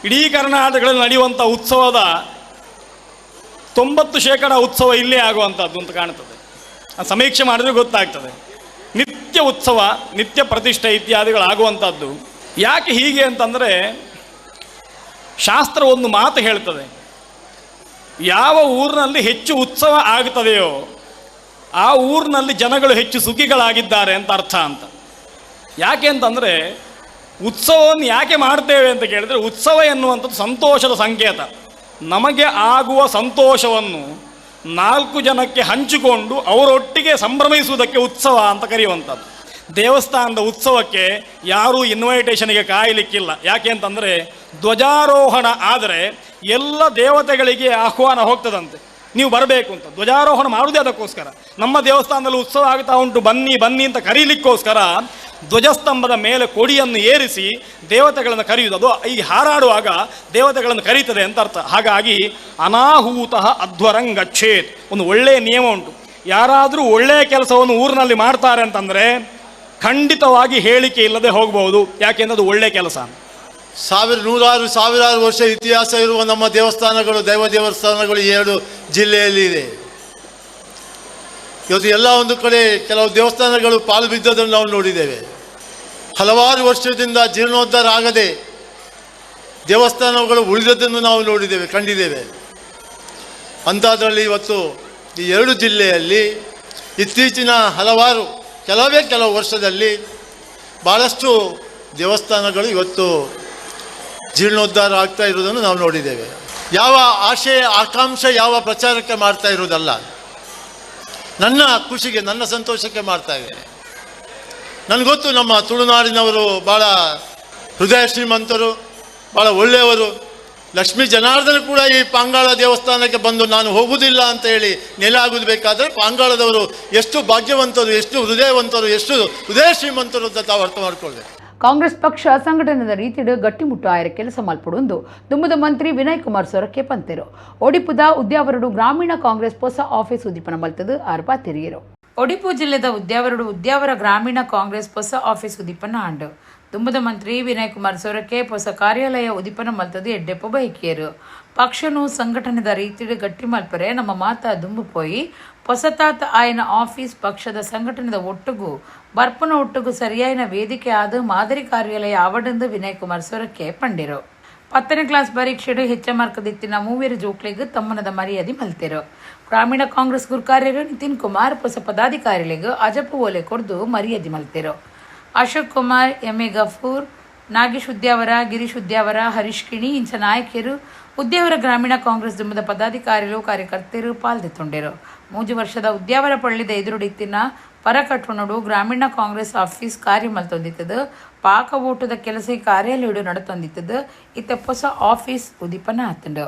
ಇಡೀ ಕರ್ನಾಟಕದಲ್ಲಿ ನಡೆಯುವಂಥ ಉತ್ಸವದ 90% ಉತ್ಸವ ಇಲ್ಲೇ ಆಗುವಂಥದ್ದು ಅಂತ ಕಾಣ್ತದೆ. ಸಮೀಕ್ಷೆ ಮಾಡಿದ್ರೆ ಗೊತ್ತಾಗ್ತದೆ. ನಿತ್ಯ ಉತ್ಸವ, ನಿತ್ಯ ಪ್ರತಿಷ್ಠೆ ಇತ್ಯಾದಿಗಳಾಗುವಂಥದ್ದು. ಯಾಕೆ ಹೀಗೆ ಅಂತಂದರೆ ಶಾಸ್ತ್ರ ಒಂದು ಮಾತು ಹೇಳ್ತದೆ, ಯಾವ ಊರಿನಲ್ಲಿ ಹೆಚ್ಚು ಉತ್ಸವ ಆಗ್ತದೆಯೋ ಆ ಊರಿನಲ್ಲಿ ಜನಗಳು ಹೆಚ್ಚು ಸುಖಿಗಳಾಗಿದ್ದಾರೆ ಅಂತ ಅರ್ಥ ಅಂತ. ಯಾಕೆ ಅಂತಂದರೆ ಉತ್ಸವವನ್ನು ಯಾಕೆ ಮಾಡ್ತೇವೆ ಅಂತ ಕೇಳಿದರೆ, ಉತ್ಸವ ಎನ್ನುವಂಥದ್ದು ಸಂತೋಷದ ಸಂಕೇತ. ನಮಗೆ ಆಗುವ ಸಂತೋಷವನ್ನು 4 ಜನಕ್ಕೆ ಹಂಚಿಕೊಂಡು ಅವರೊಟ್ಟಿಗೆ ಸಂಭ್ರಮಿಸುವುದಕ್ಕೆ ಉತ್ಸವ ಅಂತ ಕರೆಯುವಂಥದ್ದು. ದೇವಸ್ಥಾನದ ಉತ್ಸವಕ್ಕೆ ಯಾರೂ ಇನ್ವೈಟೇಷನ್ಗೆ ಕಾಯಲಿಕ್ಕಿಲ್ಲ. ಯಾಕೆ ಅಂತಂದರೆ ಧ್ವಜಾರೋಹಣ ಆದರೆ ಎಲ್ಲ ದೇವತೆಗಳಿಗೆ ಆಹ್ವಾನ ಹೋಗ್ತದಂತೆ, ನೀವು ಬರಬೇಕು ಅಂತ. ಧ್ವಜಾರೋಹಣ ಮಾಡುವುದೇ ಅದಕ್ಕೋಸ್ಕರ. ನಮ್ಮ ದೇವಸ್ಥಾನದಲ್ಲಿ ಉತ್ಸವ ಆಗ್ತಾ ಉಂಟು, ಬನ್ನಿ ಬನ್ನಿ ಅಂತ ಕರೀಲಿಕ್ಕೋಸ್ಕರ ಧ್ವಜಸ್ತಂಭದ ಮೇಲೆ ಕೊಡಿಯನ್ನು ಏರಿಸಿ ದೇವತೆಗಳನ್ನು ಕರೆಯುವುದು. ಅದು ಈ ಹಾರಾಡುವಾಗ ದೇವತೆಗಳನ್ನು ಕರೀತದೆ ಅಂತ ಅರ್ಥ. ಹಾಗಾಗಿ ಅನಾಹೂತ ಅಧ್ವರಂಗಚ್ಛೇತ್ ಒಂದು ಒಳ್ಳೆಯ ನಿಯಮ ಉಂಟು. ಯಾರಾದರೂ ಒಳ್ಳೆಯ ಕೆಲಸವನ್ನು ಊರಿನಲ್ಲಿ ಮಾಡ್ತಾರೆ ಅಂತಂದರೆ ಖಂಡಿತವಾಗಿ ಹೇಳಿಕೆ ಇಲ್ಲದೆ ಹೋಗಬಹುದು. ಯಾಕೆಂದ್ರೆ ಅದು ಒಳ್ಳೆಯ ಕೆಲಸ. ಸಾವಿರಾರು ವರ್ಷ ಇತಿಹಾಸ ಇರುವ ನಮ್ಮ ದೇವಸ್ಥಾನಗಳು, ದೇವಸ್ಥಾನಗಳು 2 ಜಿಲ್ಲೆಯಲ್ಲಿ ಇದೆ. ಇವತ್ತು ಎಲ್ಲ ಒಂದು ಕಡೆ ಕೆಲವು ದೇವಸ್ಥಾನಗಳು ಪಾಲು ಬಿದ್ದದನ್ನು ನಾವು ನೋಡಿದ್ದೇವೆ. ಹಲವಾರು ವರ್ಷದಿಂದ ಜೀರ್ಣೋದ್ಧಾರ ಆಗದೆ ದೇವಸ್ಥಾನಗಳು ಉಳಿದದ್ದನ್ನು ನಾವು ನೋಡಿದ್ದೇವೆ, ಕಂಡಿದ್ದೇವೆ. ಅಂಥದ್ರಲ್ಲಿ ಇವತ್ತು ಈ 2 ಜಿಲ್ಲೆಯಲ್ಲಿ ಇತ್ತೀಚಿನ ಕೆಲವು ವರ್ಷದಲ್ಲಿ ಭಾಳಷ್ಟು ದೇವಸ್ಥಾನಗಳು ಇವತ್ತು ಜೀರ್ಣೋದ್ಧಾರ ಆಗ್ತಾ ಇರುವುದನ್ನು ನಾವು ನೋಡಿದ್ದೇವೆ. ಯಾವ ಆಶಯ ಆಕಾಂಕ್ಷೆ, ಯಾವ ಪ್ರಚಾರಕ್ಕೆ ಮಾಡ್ತಾ ಇರುವುದಲ್ಲ, ನನ್ನ ಖುಷಿಗೆ, ನನ್ನ ಸಂತೋಷಕ್ಕೆ ಮಾಡ್ತಾ ಇದ್ದೇನೆ. ನನಗೊತ್ತು ನಮ್ಮ ತುಳುನಾಡಿನವರು ಭಾಳ ಹೃದಯ ಶ್ರೀಮಂತರು, ಭಾಳ ಒಳ್ಳೆಯವರು. ಲಕ್ಷ್ಮೀ ಜನಾರ್ದನ ಕೂಡ ಈ ಪಾಂಗಾಳ ದೇವಸ್ಥಾನಕ್ಕೆ ಬಂದು ನಾನು ಹೋಗುವುದಿಲ್ಲ ಅಂತ ಹೇಳಿ ನೆಲೆ ಆಗುವುದಬೇಕಾದ್ರೆ ಪಾಂಗಾಳದವರು ಎಷ್ಟು ಭಾಗ್ಯವಂತರು, ಎಷ್ಟು ಹೃದಯವಂತರು, ಎಷ್ಟು ಹೃದಯ ಶ್ರೀಮಂತರು ಅಂತ ತಾವು ಅರ್ಥ ಮಾಡ್ಕೊಳ್ಬೇಕು. ಕಾಂಗ್ರೆಸ್ ಪಕ್ಷ ಸಂಘಟನೆದ ರೀತಿಡು ಗಟ್ಟಿಮುಟ್ಟು ಆಯರ ಕೆಲಸ ಮಲ್ಪಡುಂದು ದುಮ್ಮದ ಮಂತ್ರಿ ವಿನಯ್ ಕುಮಾರ್ ಸೊರಕೆ ಪಂತೆರು ಒಡಿಪುದ ಉದ್ಯಾವರಡು ಗ್ರಾಮೀಣ ಕಾಂಗ್ರೆಸ್ ಹೊಸ ಆಫೀಸ್ ಉದ್ದೀಪನ ಮಲ್ತದು ಆರ್ಪ ತೆರಿಯರು. ಒಡಿಪು ಜಿಲ್ಲೆದ ಉದ್ಯಾವರ ಗ್ರಾಮೀಣ ಕಾಂಗ್ರೆಸ್ ಹೊಸ ಆಫೀಸ್ ಉದ್ದೀಪನ ಆಂಡು ದುಮ್ಮದ ಮಂತ್ರಿ ವಿನಯ್ ಕುಮಾರ್ ಸೊರಕೆ ಹೊಸ ಕಾರ್ಯಾಲಯ ಉದ್ದೀಪನ ಮಲ್ತದು ಎಡ್ಡೆಪ್ಪ ಬೈಕಿಯರು. ಪಕ್ಷನು ಸಂಘಟನೆದ ರೀತಿಡು ಗಟ್ಟಿ ಮಲ್ಪರೆ ನಮ್ಮ ಮಾತ ದುಂಬು ಪೋಯಿ ಹೊಸತಾತ ಆಯನ ಆಫೀಸ್ ಪಕ್ಷದ ಸಂಘಟನೆದ ಒಟ್ಟುಗು ಬರ್ಪನ ಒಟ್ಟುಗು ಸರಿಯಾಯಿನ ವೇದಿಕೆ ಆದ ಮಾದರಿ ಕಾರ್ಯಾಲಯ ಆವಡಂದು ವಿನಯ್ ಕುಮಾರ್ ಸೊರಕೆ ಪಂಡಿರು. 10ನೇ ಕ್ಲಾಸ್ ಪರೀಕ್ಷೆಡು ಹೆಚ್ಚ ಮಾರ್ಕದಿತ್ತಿನ ಮೂವೇರು ಜೋಕ್ಲಿಗೂ ತಮ್ಮನದ ಮರ್ಯಾದೆ ಮಲ್ತಿರು. ಗ್ರಾಮೀಣ ಕಾಂಗ್ರೆಸ್ ಗುರುಕಾರ್ಯರು ನಿತಿನ್ ಕುಮಾರ್ ಹೊಸ ಪದಾಧಿಕಾರಿಗಳಿಗೂ ಅಜಪು ಓಲೆ ಕೊಡ್ದು ಮರ್ಯಾದೆ ಮಲ್ತಿರು. ಅಶೋಕ್ ಕುಮಾರ್, ಎಂ.ಎ. ಗಫೂರ್, ನಾಗೇಶ್ ಉದ್ಯಾವರ, ಗಿರೀಶ್ ಉದ್ಯಾವರ, ಹರೀಶ್ ಕಿಣಿ ಇಂಚ ನಾಯಕಿಯರು ಉದ್ಯಾವರ ಗ್ರಾಮೀಣ ಕಾಂಗ್ರೆಸ್ ದುಮ್ಮದ ಪದಾಧಿಕಾರಿಗಳು ಕಾರ್ಯಕರ್ತರು ಪಾಲ್ದೊಂಡಿರು. 3 ವರ್ಷದ ಉದ್ಯಾವರ ಪಳ್ಳಿದ ಎದುರುಡಿತ್ತಿನ ಪರಕಟ್ಟುನಡು ಗ್ರಾಮೀಣ ಕಾಂಗ್ರೆಸ್ ಆಫೀಸ್ ಕಾರ್ಯ ಮಲ್ತೊಂದಿತ್ತದು. ಪಾಕ ಓಟದ ಕೆಲಸ ಕಾರ್ಯಾಲಯ ನಡತೊಂದಿತ್ತದು. ಇತ್ತ ಹೊಸ ಆಫೀಸ್ ಉದ್ದೀಪನ ಆತಂಡು.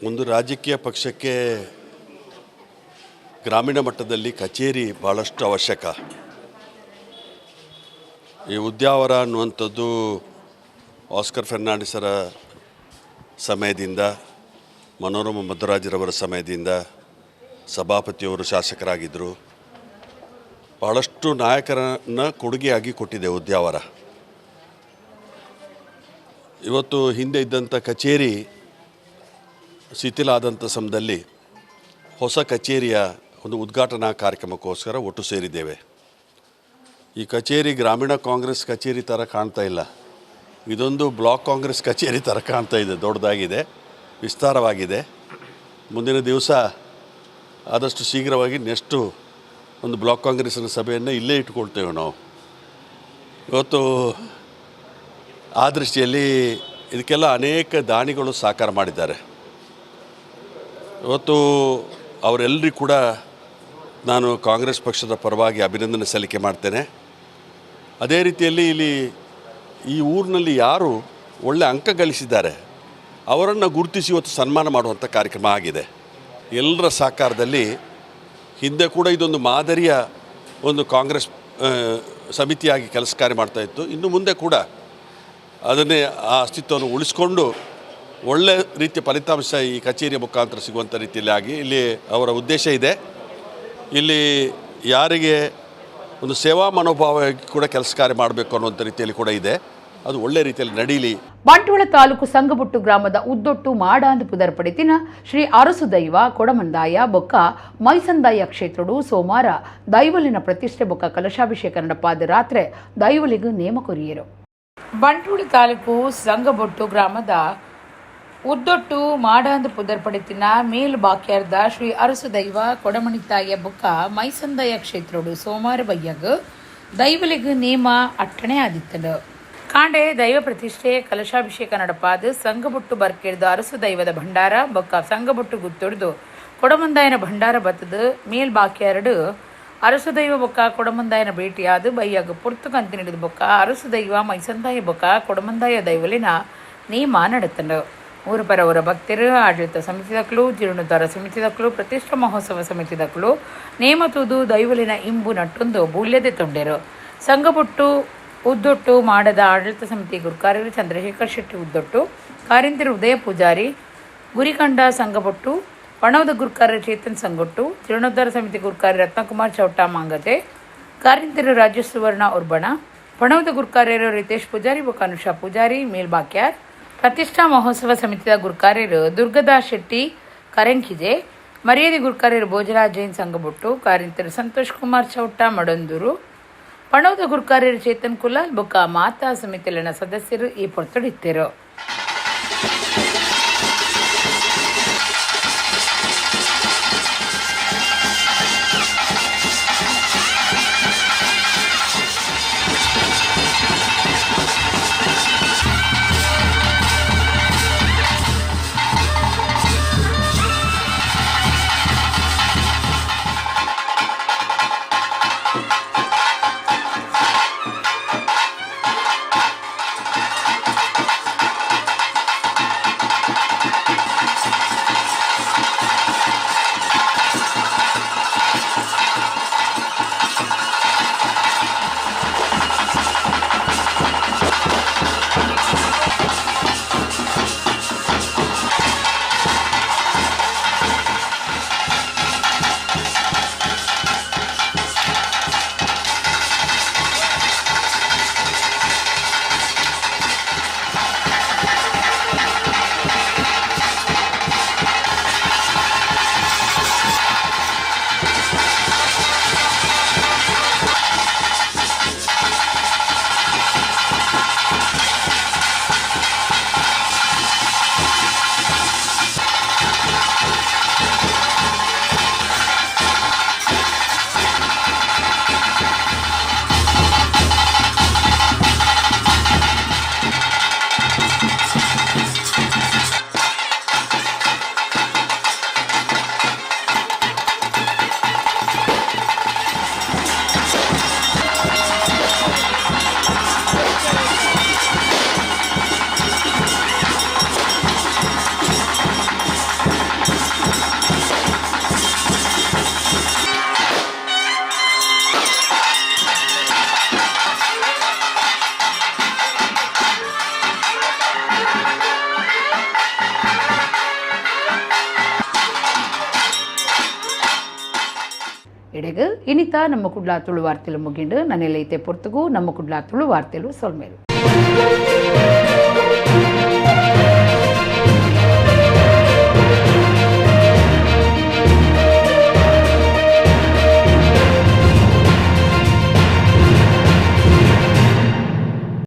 ಒಂದು ರಾಜಕೀಯ ಪಕ್ಷಕ್ಕೆ ಗ್ರಾಮೀಣ ಮಟ್ಟದಲ್ಲಿ ಕಚೇರಿ ಭಾಳಷ್ಟು ಅವಶ್ಯಕ. ಈ ಉದ್ಯಾವರ ಅನ್ನುವಂಥದ್ದು ಆಸ್ಕರ್ ಫೆರ್ನಾಂಡಿಸರ ಸಮಯದಿಂದ, ಮನೋರಮ ಮಧ್ವರಾಜರವರ ಸಮಯದಿಂದ ಸಭಾಪತಿಯವರು ಶಾಸಕರಾಗಿದ್ದರು. ಭಾಳಷ್ಟು ನಾಯಕರನ್ನು ಕೊಡುಗೆಯಾಗಿ ಕೊಟ್ಟಿದೆ ಉದ್ಯಾವರ. ಇವತ್ತು ಹಿಂದೆ ಇದ್ದಂಥ ಕಚೇರಿ ಶಿಥಿಲ ಆದಂಥ ಸಮಯದಲ್ಲಿ ಹೊಸ ಕಚೇರಿಯ ಒಂದು ಉದ್ಘಾಟನಾ ಕಾರ್ಯಕ್ರಮಕ್ಕೋಸ್ಕರ ಒಟ್ಟು ಸೇರಿದ್ದೇವೆ. ಈ ಕಚೇರಿ ಗ್ರಾಮೀಣ ಕಾಂಗ್ರೆಸ್ ಕಚೇರಿ ಥರ ಕಾಣ್ತಾ ಇಲ್ಲ, ಇದೊಂದು ಬ್ಲಾಕ್ ಕಾಂಗ್ರೆಸ್ ಕಚೇರಿ ಥರ ಕಾಣ್ತಾ ಇದೆ. ದೊಡ್ಡದಾಗಿದೆ, ವಿಸ್ತಾರವಾಗಿದೆ. ಮುಂದಿನ ದಿವಸ ಆದಷ್ಟು ಶೀಘ್ರವಾಗಿ ನೆಕ್ಸ್ಟು ಒಂದು ಬ್ಲಾಕ್ ಕಾಂಗ್ರೆಸ್ಸಿನ ಸಭೆಯನ್ನು ಇಲ್ಲೇ ಇಟ್ಕೊಳ್ತೇವೆ ನಾವು. ಇವತ್ತು ಆ ದೃಷ್ಟಿಯಲ್ಲಿ ಇದಕ್ಕೆಲ್ಲ ಅನೇಕ ದಾನಿಗಳು ಸಹಕಾರ ಮಾಡಿದ್ದಾರೆ. ಇವತ್ತು ಅವರೆಲ್ಲರಿಗೂ ಕೂಡ ನಾನು ಕಾಂಗ್ರೆಸ್ ಪಕ್ಷದ ಪರವಾಗಿ ಅಭಿನಂದನೆ ಸಲ್ಲಿಕೆ ಮಾಡ್ತೇನೆ. ಅದೇ ರೀತಿಯಲ್ಲಿ ಇಲ್ಲಿ ಈ ಊರಿನಲ್ಲಿ ಯಾರು ಒಳ್ಳೆ ಅಂಕ ಗಳಿಸಿದ್ದಾರೆ ಅವರನ್ನು ಗುರುತಿಸಿ ಇವತ್ತು ಸನ್ಮಾನ ಮಾಡುವಂಥ ಕಾರ್ಯಕ್ರಮ ಆಗಿದೆ. ಎಲ್ಲರ ಸಹಕಾರದಲ್ಲಿ ಹಿಂದೆ ಕೂಡ ಇದೊಂದು ಮಾದರಿಯ ಒಂದು ಕಾಂಗ್ರೆಸ್ ಸಮಿತಿಯಾಗಿ ಕೆಲಸ ಕಾರ್ಯ ಮಾಡ್ತಾಯಿತ್ತು. ಇನ್ನು ಮುಂದೆ ಕೂಡ ಅದನ್ನೇ ಆ ಅಸ್ತಿತ್ವವನ್ನು ಉಳಿಸ್ಕೊಂಡು ಒಳ್ಳೆ ರೀತಿಯ ಫಲಿತಾಂಶ ಈ ಕಚೇರಿಯ ಮುಖಾಂತರ ಸಿಗುವಂಥ ರೀತಿಯಲ್ಲಿ ಆಗಿ ಇಲ್ಲಿ ಅವರ ಉದ್ದೇಶ ಇದೆ. ಇಲ್ಲಿ ಯಾರಿಗೆ ಒಂದು ಸೇವಾ ಮನೋಭಾವ ಕೂಡ ಕೆಲಸ ಕಾರ್ಯ ಮಾಡಬೇಕು ಅನ್ನುವಂಥ ರೀತಿಯಲ್ಲಿ ಕೂಡ ಇದೆ. ಅದು ಒಳ್ಳೆ ರೀತಿಯಲ್ಲಿ ನಡೀಲಿ. ಬಂಟ್ವಾಳ ತಾಲೂಕು ಸಂಗಬುಟ್ಟು ಗ್ರಾಮದ ಉದ್ದೊಟ್ಟು ಮಾಡಾಂದು ಪುದರ್ಪಡಿತಿನ ಶ್ರೀ ಅರಸು ದೈವ ಕೊಡಮಂದಾಯ ಬೊಕ್ಕ ಮೈಸಂದಾಯ ಕ್ಷೇತ್ರಡು ಸೋಮವಾರ ದೈವಲಿನ ಪ್ರತಿಷ್ಠೆ ಬೊಕ್ಕ ಕಲಶಾಭಿಷೇಕ ನಡಪಾದ ರಾತ್ರಿ ದೈವಲಿಗೂ ನೇಮ ಕೊರಿಯರು. ಬಂಟ್ವಾಳ ತಾಲೂಕು ಸಂಗಬೊಟ್ಟು ಗ್ರಾಮದ ಉದ್ದೊಟ್ಟು ಮಾಡಾಂದು ಪುದರ್ಪಡಿತಿನ ಮೇಲು ಬಾಕ್ಯಾರ್ದ ಶ್ರೀ ಅರಸು ದೈವ ಕೊಡಮಣಿತಾಯ ಬೊಕ್ಕ ಮೈಸಂದಯ ಕ್ಷೇತ್ರೋಡು ಸೋಮವಾರ ಬಯ್ಯಗ್ ದೈವಲಿಗ್ ನೇಮ ಅಟ್ಟಣೆ ಆದಿತ್ತಲು ಕಾಂಡೆ ದೈವ ಪ್ರತಿಷ್ಠೆ ಕಲಶಾಭಿಷೇಕ ನಡಪಾದು ಸಂಘಬುಟ್ಟು ಬರ್ಕಿಡ್ದು ಅರಸು ದೈವದ ಭಂಡಾರ ಬೊಕ್ಕ ಸಂಘಬುಟ್ಟು ಗುತ್ತೊಡ್ದು ಕೊಡಮಂದಾಯನ ಭಂಡಾರ ಬತ್ತದು ಮೇಲ್ ಬಾಕ್ಯಾರಡು ಅರಸು ದೈವ ಬೊಕ್ಕ ಕೊಡಮಂದಾಯನ ಭೇಟಿಯಾದು ಬಯ್ಯಾಗ ಪುರ್ತು ಕಂತಿ ಹಿಡಿದು ಬೊಕ್ಕ ಅರಸು ದೈವ ಮೈಸಂದಾಯ ಬೊಕ್ಕ ಕೊಡಮಂದಾಯ ದೈವಲಿನ ನೇಮ ನಡತಂಡು ಊರು ಪರವರ ಭಕ್ತರು ಆಡಳಿತ ಸಮಿತಿದಕ್ಕಳು ಜೀರ್ಣೋದ್ಧಾರ ಸಮಿತಿದಕ್ಕಳು ಪ್ರತಿಷ್ಠಾ ಮಹೋತ್ಸವ ಸಮಿತಿದಕ್ಕಳು ನೇಮ ತೂದು ದೈವಲಿನ ಇಂಬು ನಟ್ಟೊಂದು ಬೂಲ್ಯದೆ ತೊಂಡೆರು ಸಂಘಬುಟ್ಟು ಉದ್ದೊಟ್ಟು ಮಾಡದ ಆಡಳಿತ ಸಮಿತಿ ಗುರುಕಾರ್ಯರು ಚಂದ್ರಶೇಖರ್ ಶೆಟ್ಟಿ ಉದ್ದೊಟ್ಟು ಕಾರಿಂತಿರು ಉದಯ ಪೂಜಾರಿ ಗುರಿಕಂಡ ಸಂಘಬೊಟ್ಟು ಪಣವದ ಗುರುಕಾರ್ಯ ಚೇತನ್ ಸಂಗೊಟ್ಟು ಜೀರ್ಣೋದ್ಧಾರ ಸಮಿತಿ ಗುರುಕಾರ್ಯ ರತ್ನಕುಮಾರ್ ಚೌಟ ಮಾಂಗಜೆ ಕಾರಿಂತಿರು ರಾಜು ಸುವರ್ಣ ಉರ್ಬಣ ಪಣವದ ಗುರುಕಾರ್ಯರು ರಿತೇಶ್ ಪೂಜಾರಿ ಬೊಕಾನುಷಾ ಪೂಜಾರಿ ಮೇಲ್ಬಾಕ್ಯಾರ್ ಪ್ರತಿಷ್ಠಾ ಮಹೋತ್ಸವ ಸಮಿತಿಯ ಗುರುಕಾರ್ಯರು ದುರ್ಗದಾಸ್ ಶೆಟ್ಟಿ ಕರೆಂಕಿಜೆ ಮರ್ಯಾದೆ ಗುರುಕಾರ್ಯರು ಭೋಜರಾಜ್ ಜೈನ್ ಸಂಘಬೊಟ್ಟು ಕಾರಿಂತಿರು ಸಂತೋಷ್ ಕುಮಾರ್ ಚೌಟ ಮಡಂದೂರು ಪಣವದ ಗುರುಕಾರ್ಯರು ಚೇತನ್ ಕುಲಾಲ್ ಬೊಕ್ಕ ಮಾತಾ ಸಮಿತಿಯಲ್ಲಿನ ಸದಸ್ಯರು ಈ ಪೊರ್ತೊಡಿತ್ತರು. ಎಡೆಗೆ ಇನಿತ ನಮ್ಮ ಕುಡ್ಲಾ ತುಳು ವಾರ್ತೆಲು ಮುಗಿಂಡು ನನ್ನೆಲ್ಲೈತೆ ಪೊರ್ತುಗು ನಮ್ಮ ಕುಡ್ಲಾ ತುಳು ವಾರ್ತೆಲು ಸೊಲ್ಮೇಲು.